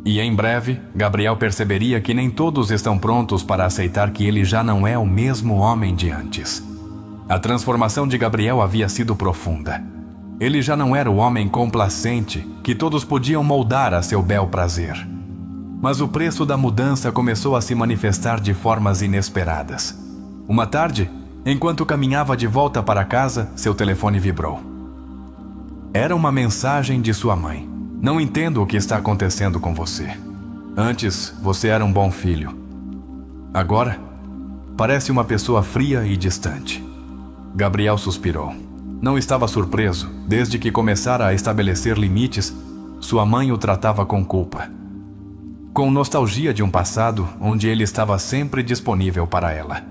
E em breve, Gabriel perceberia que nem todos estão prontos para aceitar que ele já não é o mesmo homem de antes. A transformação de Gabriel havia sido profunda. Ele já não era o homem complacente que todos podiam moldar a seu bel prazer. Mas o preço da mudança começou a se manifestar de formas inesperadas. Uma tarde, enquanto caminhava de volta para casa, seu telefone vibrou. Era uma mensagem de sua mãe. Não entendo o que está acontecendo com você. Antes, você era um bom filho. Agora, parece uma pessoa fria e distante. Gabriel suspirou. Não estava surpreso. Desde que começara a estabelecer limites, sua mãe o tratava com culpa. Com nostalgia de um passado onde ele estava sempre disponível para ela.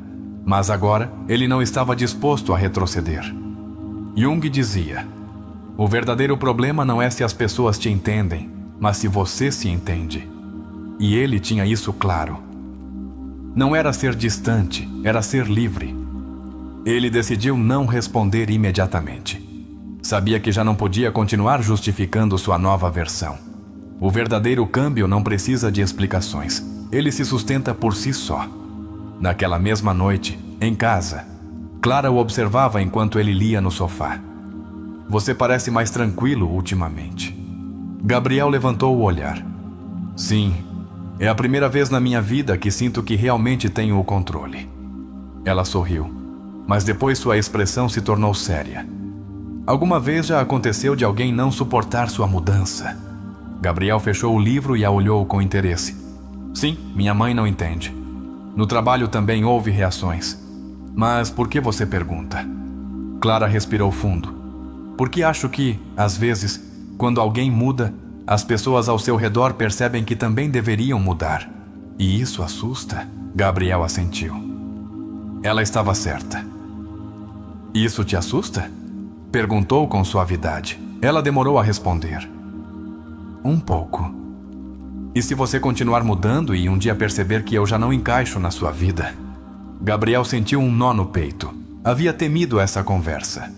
Mas agora, ele não estava disposto a retroceder. Jung dizia: o verdadeiro problema não é se as pessoas te entendem, mas se você se entende. E ele tinha isso claro. Não era ser distante, era ser livre. Ele decidiu não responder imediatamente. Sabia que já não podia continuar justificando sua nova versão. O verdadeiro câmbio não precisa de explicações. Ele se sustenta por si só. Naquela mesma noite, em casa, Clara o observava enquanto ele lia no sofá. Você parece mais tranquilo ultimamente. Gabriel levantou o olhar. Sim, é a primeira vez na minha vida que sinto que realmente tenho o controle. Ela sorriu, mas depois sua expressão se tornou séria. Alguma vez já aconteceu de alguém não suportar sua mudança? Gabriel fechou o livro e a olhou com interesse. Sim, minha mãe não entende. No trabalho também houve reações. Mas por que você pergunta? Clara respirou fundo. Porque acho que, às vezes, quando alguém muda, as pessoas ao seu redor percebem que também deveriam mudar. E isso assusta? Gabriel assentiu. Ela estava certa. Isso te assusta? Perguntou com suavidade. Ela demorou a responder. Um pouco. E se você continuar mudando e um dia perceber que eu já não encaixo na sua vida? Gabriel sentiu um nó no peito. Havia temido essa conversa.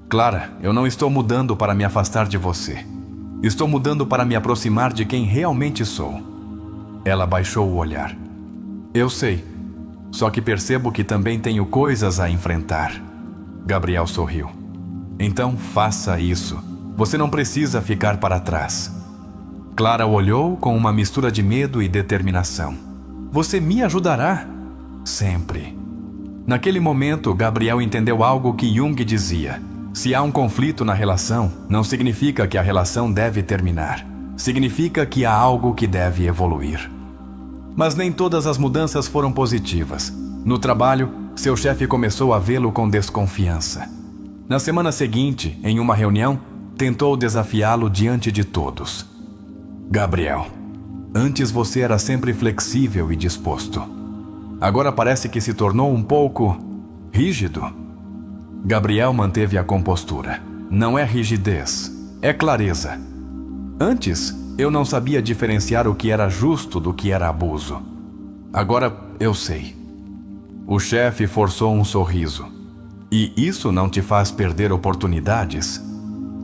Clara, eu não estou mudando para me afastar de você. Estou mudando para me aproximar de quem realmente sou. Ela baixou o olhar. Eu sei. Só que percebo que também tenho coisas a enfrentar. Gabriel sorriu. Então faça isso. Você não precisa ficar para trás. Clara o olhou com uma mistura de medo e determinação. Você me ajudará? Sempre. Naquele momento, Gabriel entendeu algo que Jung dizia. Se há um conflito na relação, não significa que a relação deve terminar. Significa que há algo que deve evoluir. Mas nem todas as mudanças foram positivas. No trabalho, seu chefe começou a vê-lo com desconfiança. Na semana seguinte, em uma reunião, tentou desafiá-lo diante de todos. Gabriel, antes você era sempre flexível e disposto. Agora parece que se tornou um pouco rígido. Gabriel manteve a compostura. Não é rigidez, é clareza. Antes, eu não sabia diferenciar o que era justo do que era abuso. Agora eu sei. O chefe forçou um sorriso. E isso não te faz perder oportunidades?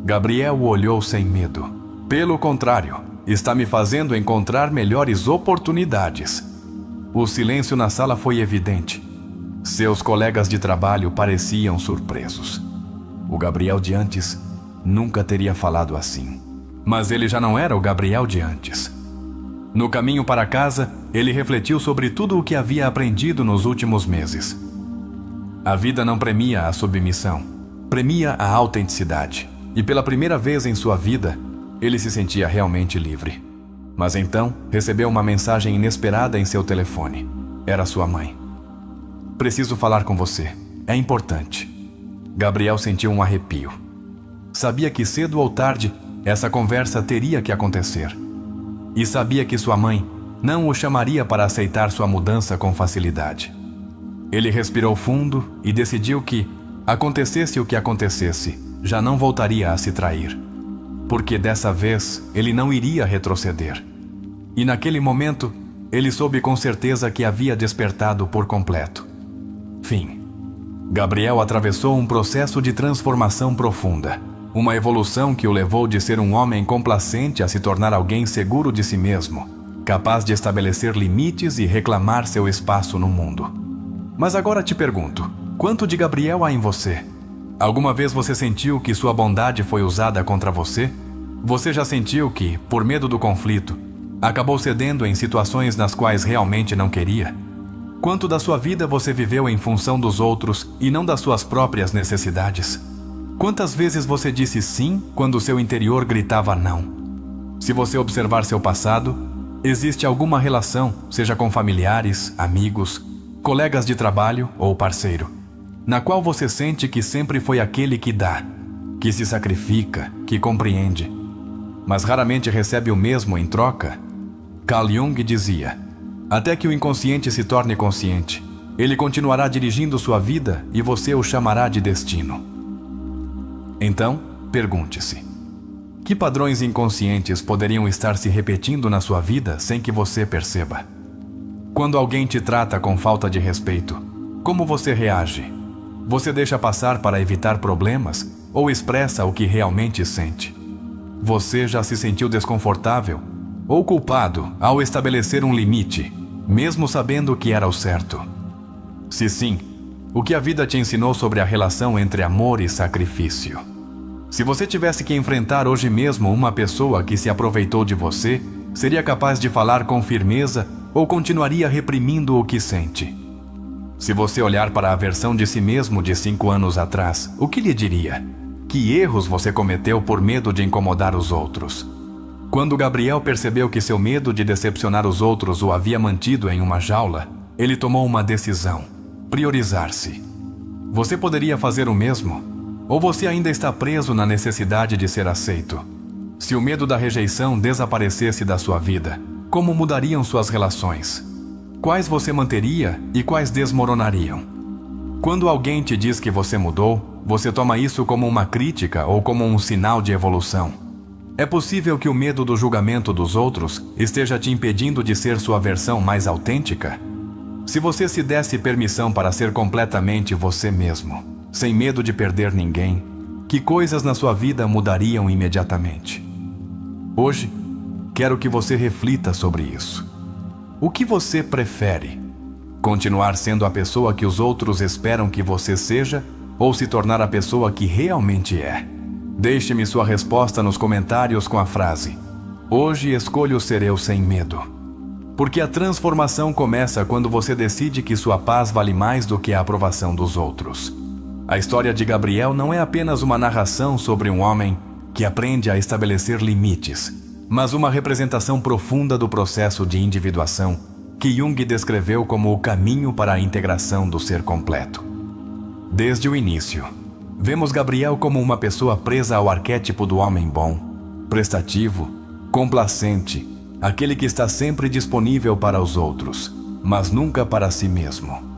Gabriel o olhou sem medo. Pelo contrário, está me fazendo encontrar melhores oportunidades. O silêncio na sala foi evidente. Seus colegas de trabalho pareciam surpresos. O Gabriel de antes nunca teria falado assim. Mas ele já não era o Gabriel de antes. No caminho para casa, ele refletiu sobre tudo o que havia aprendido nos últimos meses. A vida não premia a submissão, premia a autenticidade. E pela primeira vez em sua vida, ele se sentia realmente livre. Mas então, recebeu uma mensagem inesperada em seu telefone. Era sua mãe. Preciso falar com você. É importante. Gabriel sentiu um arrepio. Sabia que cedo ou tarde, essa conversa teria que acontecer. E sabia que sua mãe não o chamaria para aceitar sua mudança com facilidade. Ele respirou fundo e decidiu que, acontecesse o que acontecesse, já não voltaria a se trair. Porque dessa vez, ele não iria retroceder. E naquele momento, ele soube com certeza que havia despertado por completo. Fim. Gabriel atravessou um processo de transformação profunda. Uma evolução que o levou de ser um homem complacente a se tornar alguém seguro de si mesmo, capaz de estabelecer limites e reclamar seu espaço no mundo. Mas agora te pergunto, quanto de Gabriel há em você? Alguma vez você sentiu que sua bondade foi usada contra você? Você já sentiu que, por medo do conflito, acabou cedendo em situações nas quais realmente não queria? Quanto da sua vida você viveu em função dos outros e não das suas próprias necessidades? Quantas vezes você disse sim quando seu interior gritava não? Se você observar seu passado, existe alguma relação, seja com familiares, amigos, colegas de trabalho ou parceiro, na qual você sente que sempre foi aquele que dá, que se sacrifica, que compreende, mas raramente recebe o mesmo em troca? Carl Jung dizia: até que o inconsciente se torne consciente, ele continuará dirigindo sua vida e você o chamará de destino. Então, pergunte-se: que padrões inconscientes poderiam estar se repetindo na sua vida sem que você perceba? Quando alguém te trata com falta de respeito, como você reage? Você deixa passar para evitar problemas ou expressa o que realmente sente? Você já se sentiu desconfortável ou culpado ao estabelecer um limite, mesmo sabendo que era o certo? Se sim, o que a vida te ensinou sobre a relação entre amor e sacrifício? Se você tivesse que enfrentar hoje mesmo uma pessoa que se aproveitou de você, seria capaz de falar com firmeza ou continuaria reprimindo o que sente? Se você olhar para a versão de si mesmo de 5 anos atrás, o que lhe diria? Que erros você cometeu por medo de incomodar os outros? Quando Gabriel percebeu que seu medo de decepcionar os outros o havia mantido em uma jaula, ele tomou uma decisão: priorizar-se. Você poderia fazer o mesmo? Ou você ainda está preso na necessidade de ser aceito? Se o medo da rejeição desaparecesse da sua vida, como mudariam suas relações? Quais você manteria e quais desmoronariam? Quando alguém te diz que você mudou, você toma isso como uma crítica ou como um sinal de evolução? É possível que o medo do julgamento dos outros esteja te impedindo de ser sua versão mais autêntica? Se você se desse permissão para ser completamente você mesmo, sem medo de perder ninguém, que coisas na sua vida mudariam imediatamente? Hoje, quero que você reflita sobre isso. O que você prefere? Continuar sendo a pessoa que os outros esperam que você seja ou se tornar a pessoa que realmente é? Deixe-me sua resposta nos comentários com a frase: hoje escolho ser eu sem medo. Porque a transformação começa quando você decide que sua paz vale mais do que a aprovação dos outros. A história de Gabriel não é apenas uma narração sobre um homem que aprende a estabelecer limites, mas uma representação profunda do processo de individuação que Jung descreveu como o caminho para a integração do ser completo. Desde o início, vemos Gabriel como uma pessoa presa ao arquétipo do homem bom, prestativo, complacente, aquele que está sempre disponível para os outros, mas nunca para si mesmo.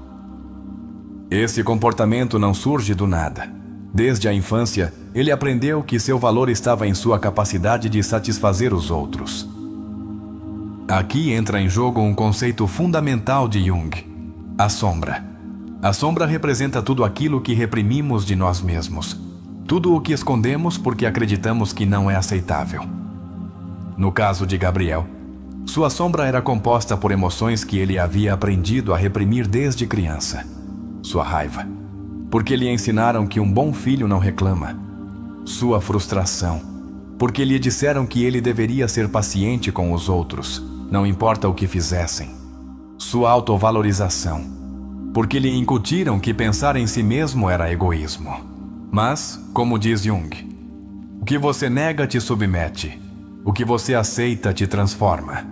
Esse comportamento não surge do nada. Desde a infância, ele aprendeu que seu valor estava em sua capacidade de satisfazer os outros. Aqui entra em jogo um conceito fundamental de Jung: a sombra. A sombra representa tudo aquilo que reprimimos de nós mesmos, tudo o que escondemos porque acreditamos que não é aceitável. No caso de Gabriel, sua sombra era composta por emoções que ele havia aprendido a reprimir desde criança. Sua raiva, porque lhe ensinaram que um bom filho não reclama. Sua frustração, porque lhe disseram que ele deveria ser paciente com os outros, não importa o que fizessem. Sua autovalorização, porque lhe incutiram que pensar em si mesmo era egoísmo. Mas, como diz Jung, o que você nega te submete, o que você aceita te transforma.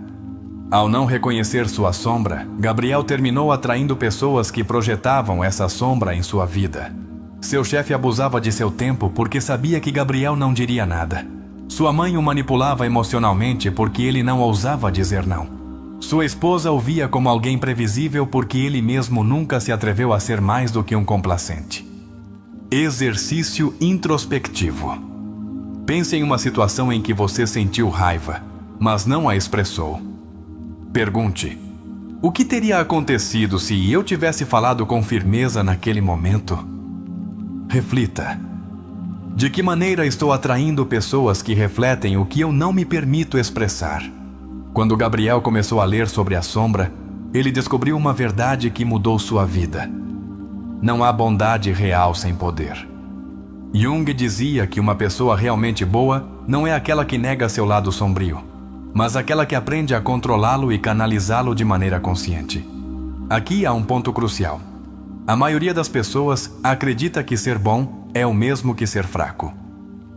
Ao não reconhecer sua sombra, Gabriel terminou atraindo pessoas que projetavam essa sombra em sua vida. Seu chefe abusava de seu tempo porque sabia que Gabriel não diria nada. Sua mãe o manipulava emocionalmente porque ele não ousava dizer não. Sua esposa o via como alguém previsível porque ele mesmo nunca se atreveu a ser mais do que um complacente. Exercício introspectivo. Pense em uma situação em que você sentiu raiva, mas não a expressou. Pergunte: o que teria acontecido se eu tivesse falado com firmeza naquele momento? Reflita: de que maneira estou atraindo pessoas que refletem o que eu não me permito expressar? Quando Gabriel começou a ler sobre a sombra, ele descobriu uma verdade que mudou sua vida. Não há bondade real sem poder. Jung dizia que uma pessoa realmente boa não é aquela que nega seu lado sombrio, mas aquela que aprende a controlá-lo e canalizá-lo de maneira consciente. Aqui há um ponto crucial. A maioria das pessoas acredita que ser bom é o mesmo que ser fraco.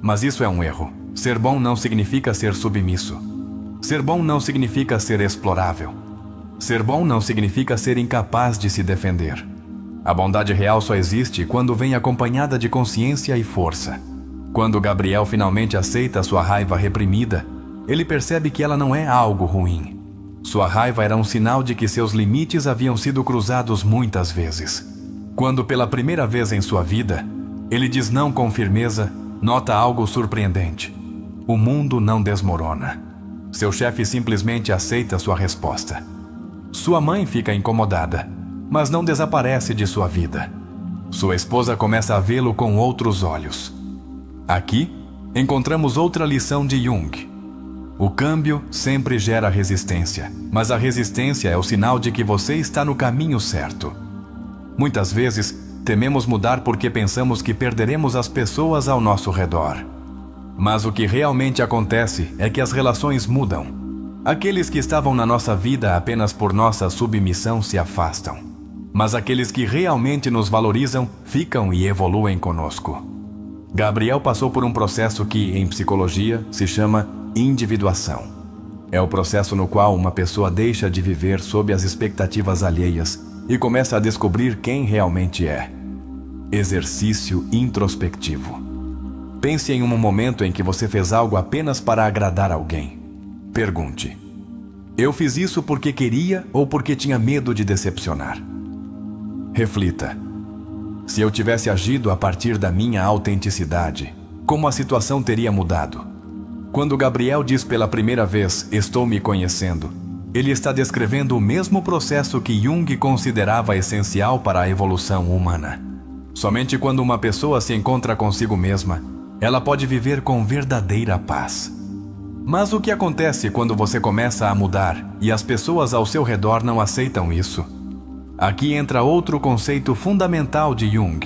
Mas isso é um erro. Ser bom não significa ser submisso. Ser bom não significa ser explorável. Ser bom não significa ser incapaz de se defender. A bondade real só existe quando vem acompanhada de consciência e força. Quando Gabriel finalmente aceita sua raiva reprimida, ele percebe que ela não é algo ruim. Sua raiva era um sinal de que seus limites haviam sido cruzados muitas vezes. Quando pela primeira vez em sua vida, ele diz não com firmeza, nota algo surpreendente. O mundo não desmorona. Seu chefe simplesmente aceita sua resposta. Sua mãe fica incomodada, mas não desaparece de sua vida. Sua esposa começa a vê-lo com outros olhos. Aqui, encontramos outra lição de Jung. O câmbio sempre gera resistência, mas a resistência é o sinal de que você está no caminho certo. Muitas vezes, tememos mudar porque pensamos que perderemos as pessoas ao nosso redor. Mas o que realmente acontece é que as relações mudam. Aqueles que estavam na nossa vida apenas por nossa submissão se afastam. Mas aqueles que realmente nos valorizam ficam e evoluem conosco. Gabriel passou por um processo que, em psicologia, se chama individuação. É o processo no qual uma pessoa deixa de viver sob as expectativas alheias e começa a descobrir quem realmente é. Exercício introspectivo. Pense em um momento em que você fez algo apenas para agradar alguém. Pergunte: eu fiz isso porque queria ou porque tinha medo de decepcionar? Reflita: se eu tivesse agido a partir da minha autenticidade, como a situação teria mudado? Quando Gabriel diz pela primeira vez, estou me conhecendo, ele está descrevendo o mesmo processo que Jung considerava essencial para a evolução humana. Somente quando uma pessoa se encontra consigo mesma, ela pode viver com verdadeira paz. Mas o que acontece quando você começa a mudar e as pessoas ao seu redor não aceitam isso? Aqui entra outro conceito fundamental de Jung: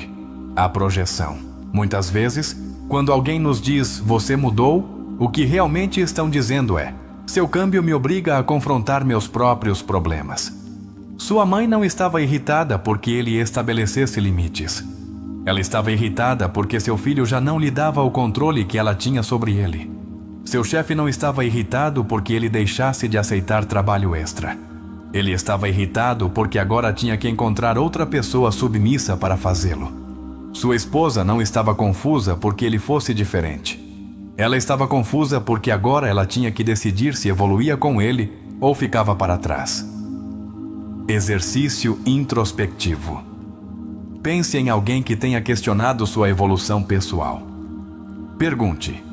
a projeção. Muitas vezes, quando alguém nos diz, você mudou, o que realmente estão dizendo é, seu câmbio me obriga a confrontar meus próprios problemas. Sua mãe não estava irritada porque ele estabelecesse limites. Ela estava irritada porque seu filho já não lhe dava o controle que ela tinha sobre ele. Seu chefe não estava irritado porque ele deixasse de aceitar trabalho extra. Ele estava irritado porque agora tinha que encontrar outra pessoa submissa para fazê-lo. Sua esposa não estava confusa porque ele fosse diferente. Ela estava confusa porque agora ela tinha que decidir se evoluía com ele ou ficava para trás. Exercício introspectivo. Pense em alguém que tenha questionado sua evolução pessoal. Pergunte: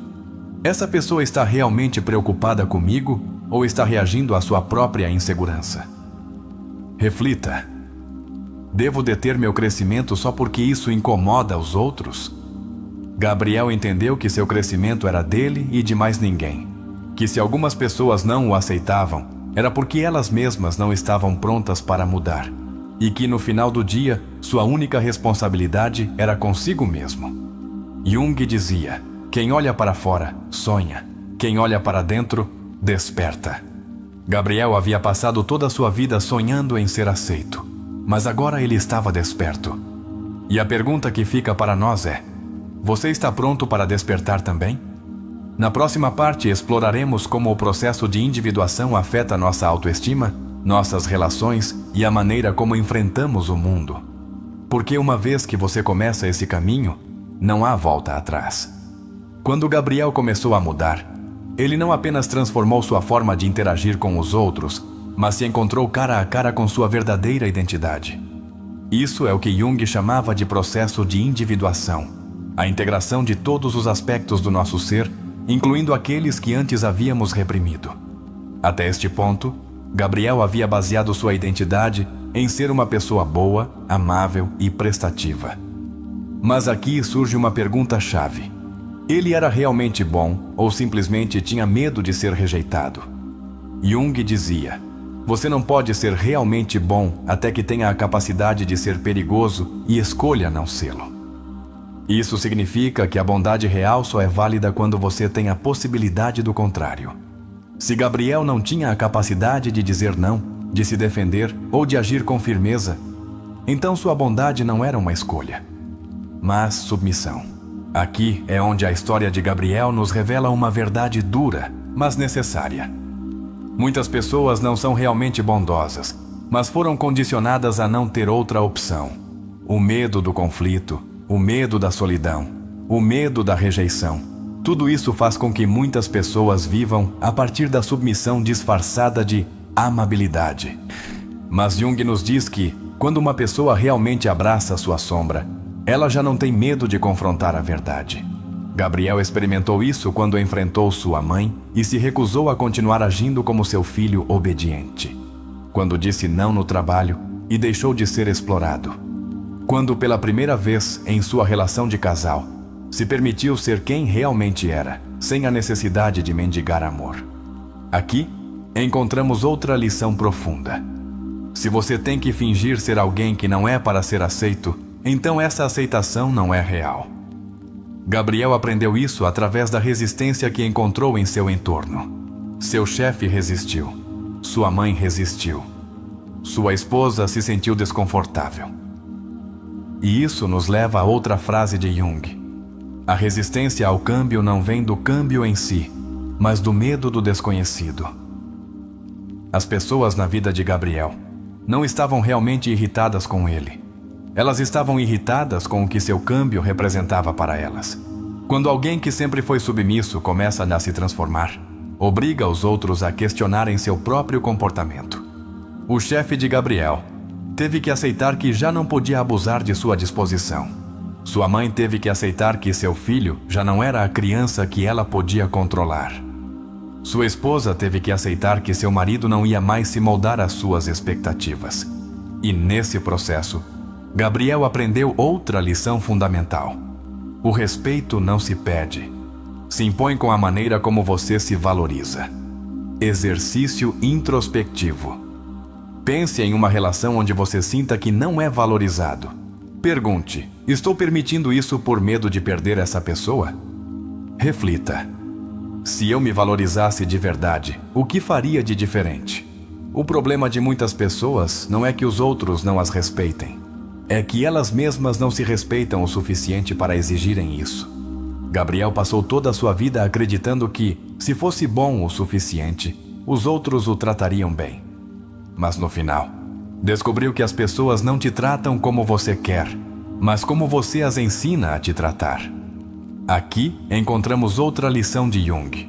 essa pessoa está realmente preocupada comigo ou está reagindo à sua própria insegurança? Reflita: devo deter meu crescimento só porque isso incomoda os outros? Gabriel entendeu que seu crescimento era dele e de mais ninguém. Que se algumas pessoas não o aceitavam, era porque elas mesmas não estavam prontas para mudar. E que no final do dia, sua única responsabilidade era consigo mesmo. Jung dizia: quem olha para fora, sonha. Quem olha para dentro, desperta. Gabriel havia passado toda a sua vida sonhando em ser aceito, mas agora ele estava desperto. E a pergunta que fica para nós é: você está pronto para despertar também? Na próxima parte exploraremos como o processo de individuação afeta nossa autoestima, nossas relações e a maneira como enfrentamos o mundo. Porque uma vez que você começa esse caminho, não há volta atrás. Quando Gabriel começou a mudar, ele não apenas transformou sua forma de interagir com os outros, mas se encontrou cara a cara com sua verdadeira identidade. Isso é o que Jung chamava de processo de individuação, a integração de todos os aspectos do nosso ser, incluindo aqueles que antes havíamos reprimido. Até este ponto, Gabriel havia baseado sua identidade em ser uma pessoa boa, amável e prestativa. Mas aqui surge uma pergunta-chave: ele era realmente bom ou simplesmente tinha medo de ser rejeitado? Jung dizia: você não pode ser realmente bom até que tenha a capacidade de ser perigoso e escolha não sê-lo. Isso significa que a bondade real só é válida quando você tem a possibilidade do contrário. Se Gabriel não tinha a capacidade de dizer não, de se defender ou de agir com firmeza, então sua bondade não era uma escolha, mas submissão. Aqui é onde a história de Gabriel nos revela uma verdade dura, mas necessária. Muitas pessoas não são realmente bondosas, mas foram condicionadas a não ter outra opção. O medo do conflito, o medo da solidão, o medo da rejeição. Tudo isso faz com que muitas pessoas vivam a partir da submissão disfarçada de amabilidade. Mas Jung nos diz que, quando uma pessoa realmente abraça a sua sombra, ela já não tem medo de confrontar a verdade. Gabriel experimentou isso quando enfrentou sua mãe e se recusou a continuar agindo como seu filho obediente. Quando disse não no trabalho e deixou de ser explorado. Quando pela primeira vez em sua relação de casal, se permitiu ser quem realmente era, sem a necessidade de mendigar amor. Aqui, encontramos outra lição profunda. Se você tem que fingir ser alguém que não é para ser aceito, então essa aceitação não é real. Gabriel aprendeu isso através da resistência que encontrou em seu entorno. Seu chefe resistiu. Sua mãe resistiu. Sua esposa se sentiu desconfortável. E isso nos leva a outra frase de Jung. A resistência ao câmbio não vem do câmbio em si, mas do medo do desconhecido. As pessoas na vida de Gabriel não estavam realmente irritadas com ele. Elas estavam irritadas com o que seu câmbio representava para elas. Quando alguém que sempre foi submisso começa a se transformar, obriga os outros a questionarem seu próprio comportamento. O chefe de Gabriel teve que aceitar que já não podia abusar de sua disposição. Sua mãe teve que aceitar que seu filho já não era a criança que ela podia controlar. Sua esposa teve que aceitar que seu marido não ia mais se moldar às suas expectativas. E nesse processo, Gabriel aprendeu outra lição fundamental. O respeito não se pede. Se impõe com a maneira como você se valoriza. Exercício introspectivo. Pense em uma relação onde você sinta que não é valorizado. Pergunte: estou permitindo isso por medo de perder essa pessoa? Reflita. Se eu me valorizasse de verdade, o que faria de diferente? O problema de muitas pessoas não é que os outros não as respeitem. É que elas mesmas não se respeitam o suficiente para exigirem isso. Gabriel passou toda a sua vida acreditando que, se fosse bom o suficiente, os outros o tratariam bem. Mas no final, descobriu que as pessoas não te tratam como você quer, mas como você as ensina a te tratar. Aqui encontramos outra lição de Jung.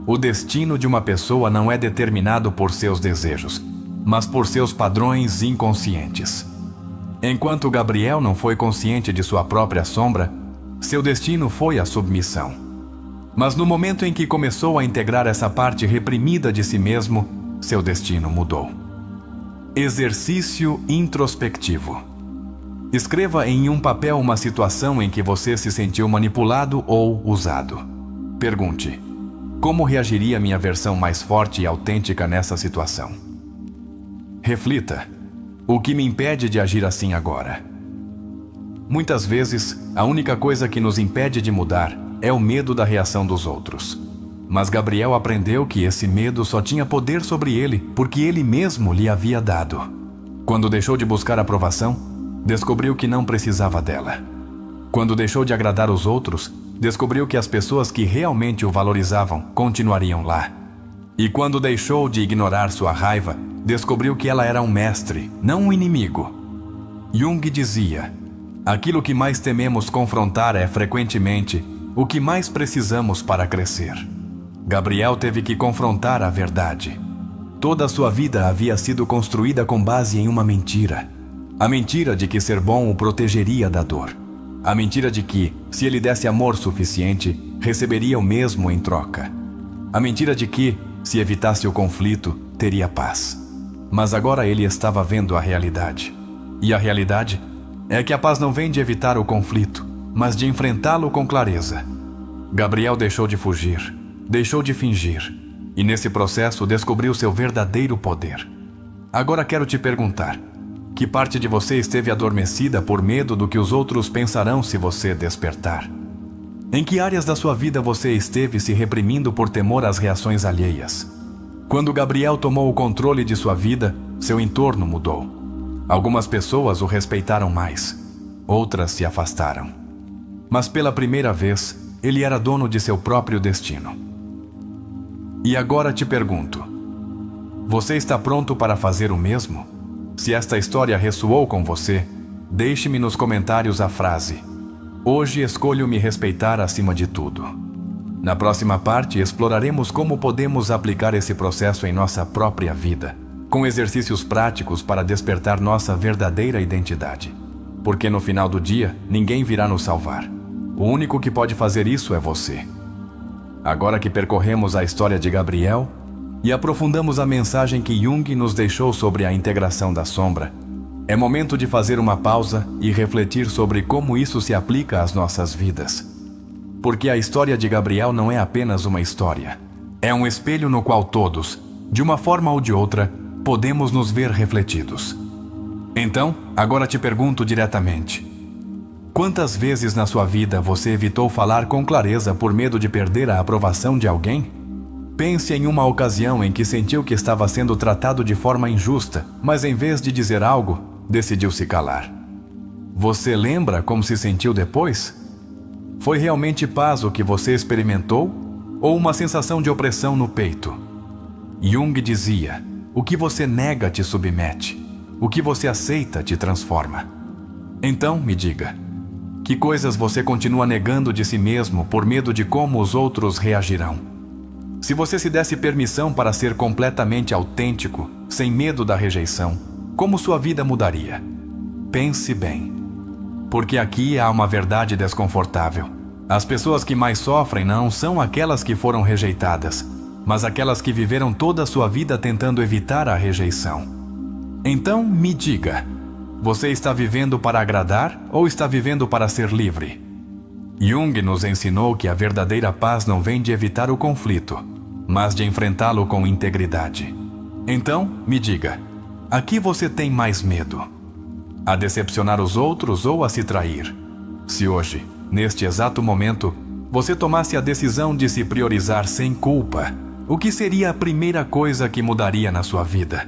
O destino de uma pessoa não é determinado por seus desejos, mas por seus padrões inconscientes. Enquanto Gabriel não foi consciente de sua própria sombra, seu destino foi a submissão. Mas no momento em que começou a integrar essa parte reprimida de si mesmo, seu destino mudou. Exercício introspectivo. Escreva em um papel uma situação em que você se sentiu manipulado ou usado. Pergunte: como reagiria minha versão mais forte e autêntica nessa situação? Reflita: o que me impede de agir assim agora? Muitas vezes, a única coisa que nos impede de mudar é o medo da reação dos outros. Mas Gabriel aprendeu que esse medo só tinha poder sobre ele porque ele mesmo lhe havia dado. Quando deixou de buscar aprovação, descobriu que não precisava dela. Quando deixou de agradar os outros, descobriu que as pessoas que realmente o valorizavam continuariam lá. E quando deixou de ignorar sua raiva, descobriu que ela era um mestre, não um inimigo. Jung dizia: aquilo que mais tememos confrontar é, frequentemente, o que mais precisamos para crescer. Gabriel teve que confrontar a verdade. Toda a sua vida havia sido construída com base em uma mentira. A mentira de que ser bom o protegeria da dor. A mentira de que, se ele desse amor suficiente, receberia o mesmo em troca. A mentira de que, se evitasse o conflito, teria paz. Mas agora ele estava vendo a realidade. E a realidade é que a paz não vem de evitar o conflito, mas de enfrentá-lo com clareza. Gabriel deixou de fugir, deixou de fingir, e nesse processo descobriu seu verdadeiro poder. Agora quero te perguntar: que parte de você esteve adormecida por medo do que os outros pensarão se você despertar? Em que áreas da sua vida você esteve se reprimindo por temor às reações alheias? Quando Gabriel tomou o controle de sua vida, seu entorno mudou. Algumas pessoas o respeitaram mais, outras se afastaram. Mas pela primeira vez, ele era dono de seu próprio destino. E agora te pergunto: você está pronto para fazer o mesmo? Se esta história ressoou com você, deixe-me nos comentários a frase: hoje escolho me respeitar acima de tudo. Na próxima parte, exploraremos como podemos aplicar esse processo em nossa própria vida, com exercícios práticos para despertar nossa verdadeira identidade. Porque no final do dia, ninguém virá nos salvar. O único que pode fazer isso é você. Agora que percorremos a história de Gabriel e aprofundamos a mensagem que Jung nos deixou sobre a integração da sombra, é momento de fazer uma pausa e refletir sobre como isso se aplica às nossas vidas. Porque a história de Gabriel não é apenas uma história. É um espelho no qual todos, de uma forma ou de outra, podemos nos ver refletidos. Então, agora te pergunto diretamente: quantas vezes na sua vida você evitou falar com clareza por medo de perder a aprovação de alguém? Pense em uma ocasião em que sentiu que estava sendo tratado de forma injusta, mas em vez de dizer algo, decidiu se calar. Você lembra como se sentiu depois? Foi realmente paz o que você experimentou ou uma sensação de opressão no peito? Jung dizia: o que você nega te submete, o que você aceita te transforma. Então, me diga, que coisas você continua negando de si mesmo por medo de como os outros reagirão? Se você se desse permissão para ser completamente autêntico, sem medo da rejeição, como sua vida mudaria? Pense bem. Porque aqui há uma verdade desconfortável. As pessoas que mais sofrem não são aquelas que foram rejeitadas, mas aquelas que viveram toda a sua vida tentando evitar a rejeição. Então, me diga, você está vivendo para agradar ou está vivendo para ser livre? Jung nos ensinou que a verdadeira paz não vem de evitar o conflito, mas de enfrentá-lo com integridade. Então, me diga, a que você tem mais medo? A decepcionar os outros ou a se trair? Se hoje, neste exato momento, você tomasse a decisão de se priorizar sem culpa, o que seria a primeira coisa que mudaria na sua vida?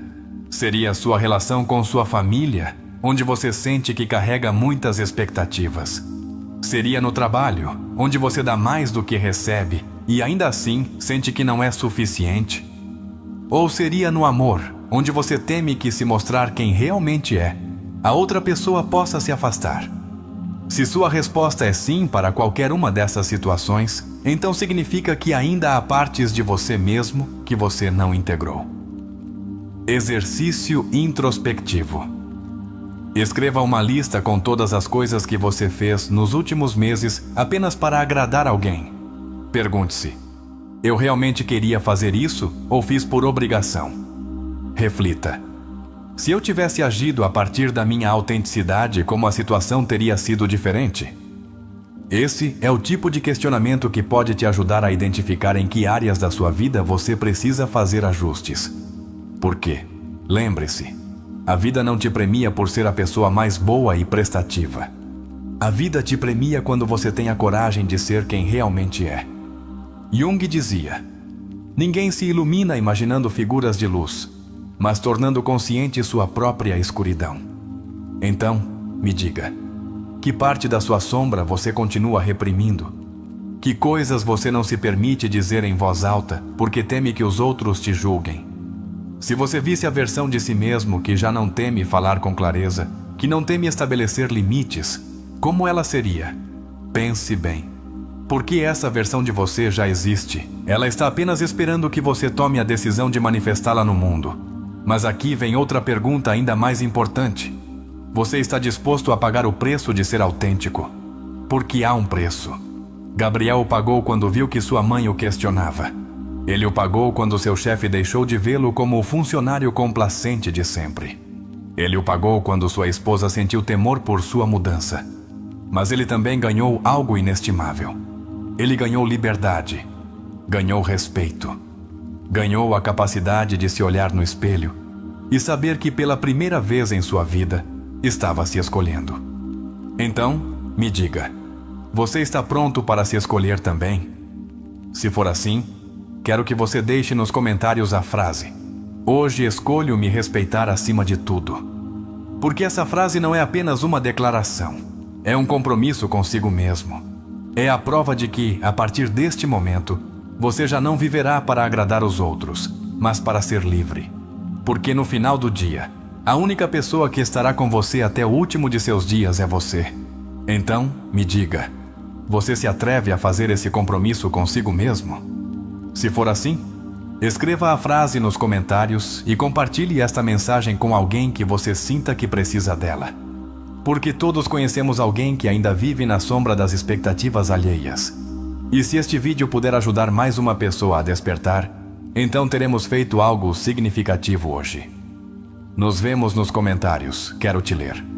Seria a sua relação com sua família, onde você sente que carrega muitas expectativas? Seria no trabalho, onde você dá mais do que recebe e ainda assim sente que não é suficiente? Ou seria no amor, onde você teme que se mostrar quem realmente é, a outra pessoa possa se afastar? Se sua resposta é sim para qualquer uma dessas situações, então significa que ainda há partes de você mesmo que você não integrou. Exercício introspectivo. Escreva uma lista com todas as coisas que você fez nos últimos meses apenas para agradar alguém. Pergunte-se: eu realmente queria fazer isso ou fiz por obrigação? Reflita: se eu tivesse agido a partir da minha autenticidade, como a situação teria sido diferente? Esse é o tipo de questionamento que pode te ajudar a identificar em que áreas da sua vida você precisa fazer ajustes. Porque, lembre-se, a vida não te premia por ser a pessoa mais boa e prestativa. A vida te premia quando você tem a coragem de ser quem realmente é. Jung dizia: ninguém se ilumina imaginando figuras de luz, mas tornando consciente sua própria escuridão. Então, me diga, que parte da sua sombra você continua reprimindo? Que coisas você não se permite dizer em voz alta porque teme que os outros te julguem? Se você visse a versão de si mesmo que já não teme falar com clareza, que não teme estabelecer limites, como ela seria? Pense bem. Porque essa versão de você já existe. Ela está apenas esperando que você tome a decisão de manifestá-la no mundo. Mas aqui vem outra pergunta ainda mais importante. Você está disposto a pagar o preço de ser autêntico? Porque há um preço. Gabriel o pagou quando viu que sua mãe o questionava. Ele o pagou quando seu chefe deixou de vê-lo como o funcionário complacente de sempre. Ele o pagou quando sua esposa sentiu temor por sua mudança. Mas ele também ganhou algo inestimável. Ele ganhou liberdade, ganhou respeito, ganhou a capacidade de se olhar no espelho e saber que pela primeira vez em sua vida estava se escolhendo. Então, me diga, você está pronto para se escolher também? Se for assim, quero que você deixe nos comentários a frase: hoje escolho me respeitar acima de tudo. Porque essa frase não é apenas uma declaração, é um compromisso consigo mesmo. É a prova de que, a partir deste momento, você já não viverá para agradar os outros, mas para ser livre. Porque no final do dia, a única pessoa que estará com você até o último de seus dias é você. Então, me diga, você se atreve a fazer esse compromisso consigo mesmo? Se for assim, escreva a frase nos comentários e compartilhe esta mensagem com alguém que você sinta que precisa dela. porque todos conhecemos alguém que ainda vive na sombra das expectativas alheias. E se este vídeo puder ajudar mais uma pessoa a despertar, então teremos feito algo significativo hoje. Nos vemos nos comentários. Quero te ler.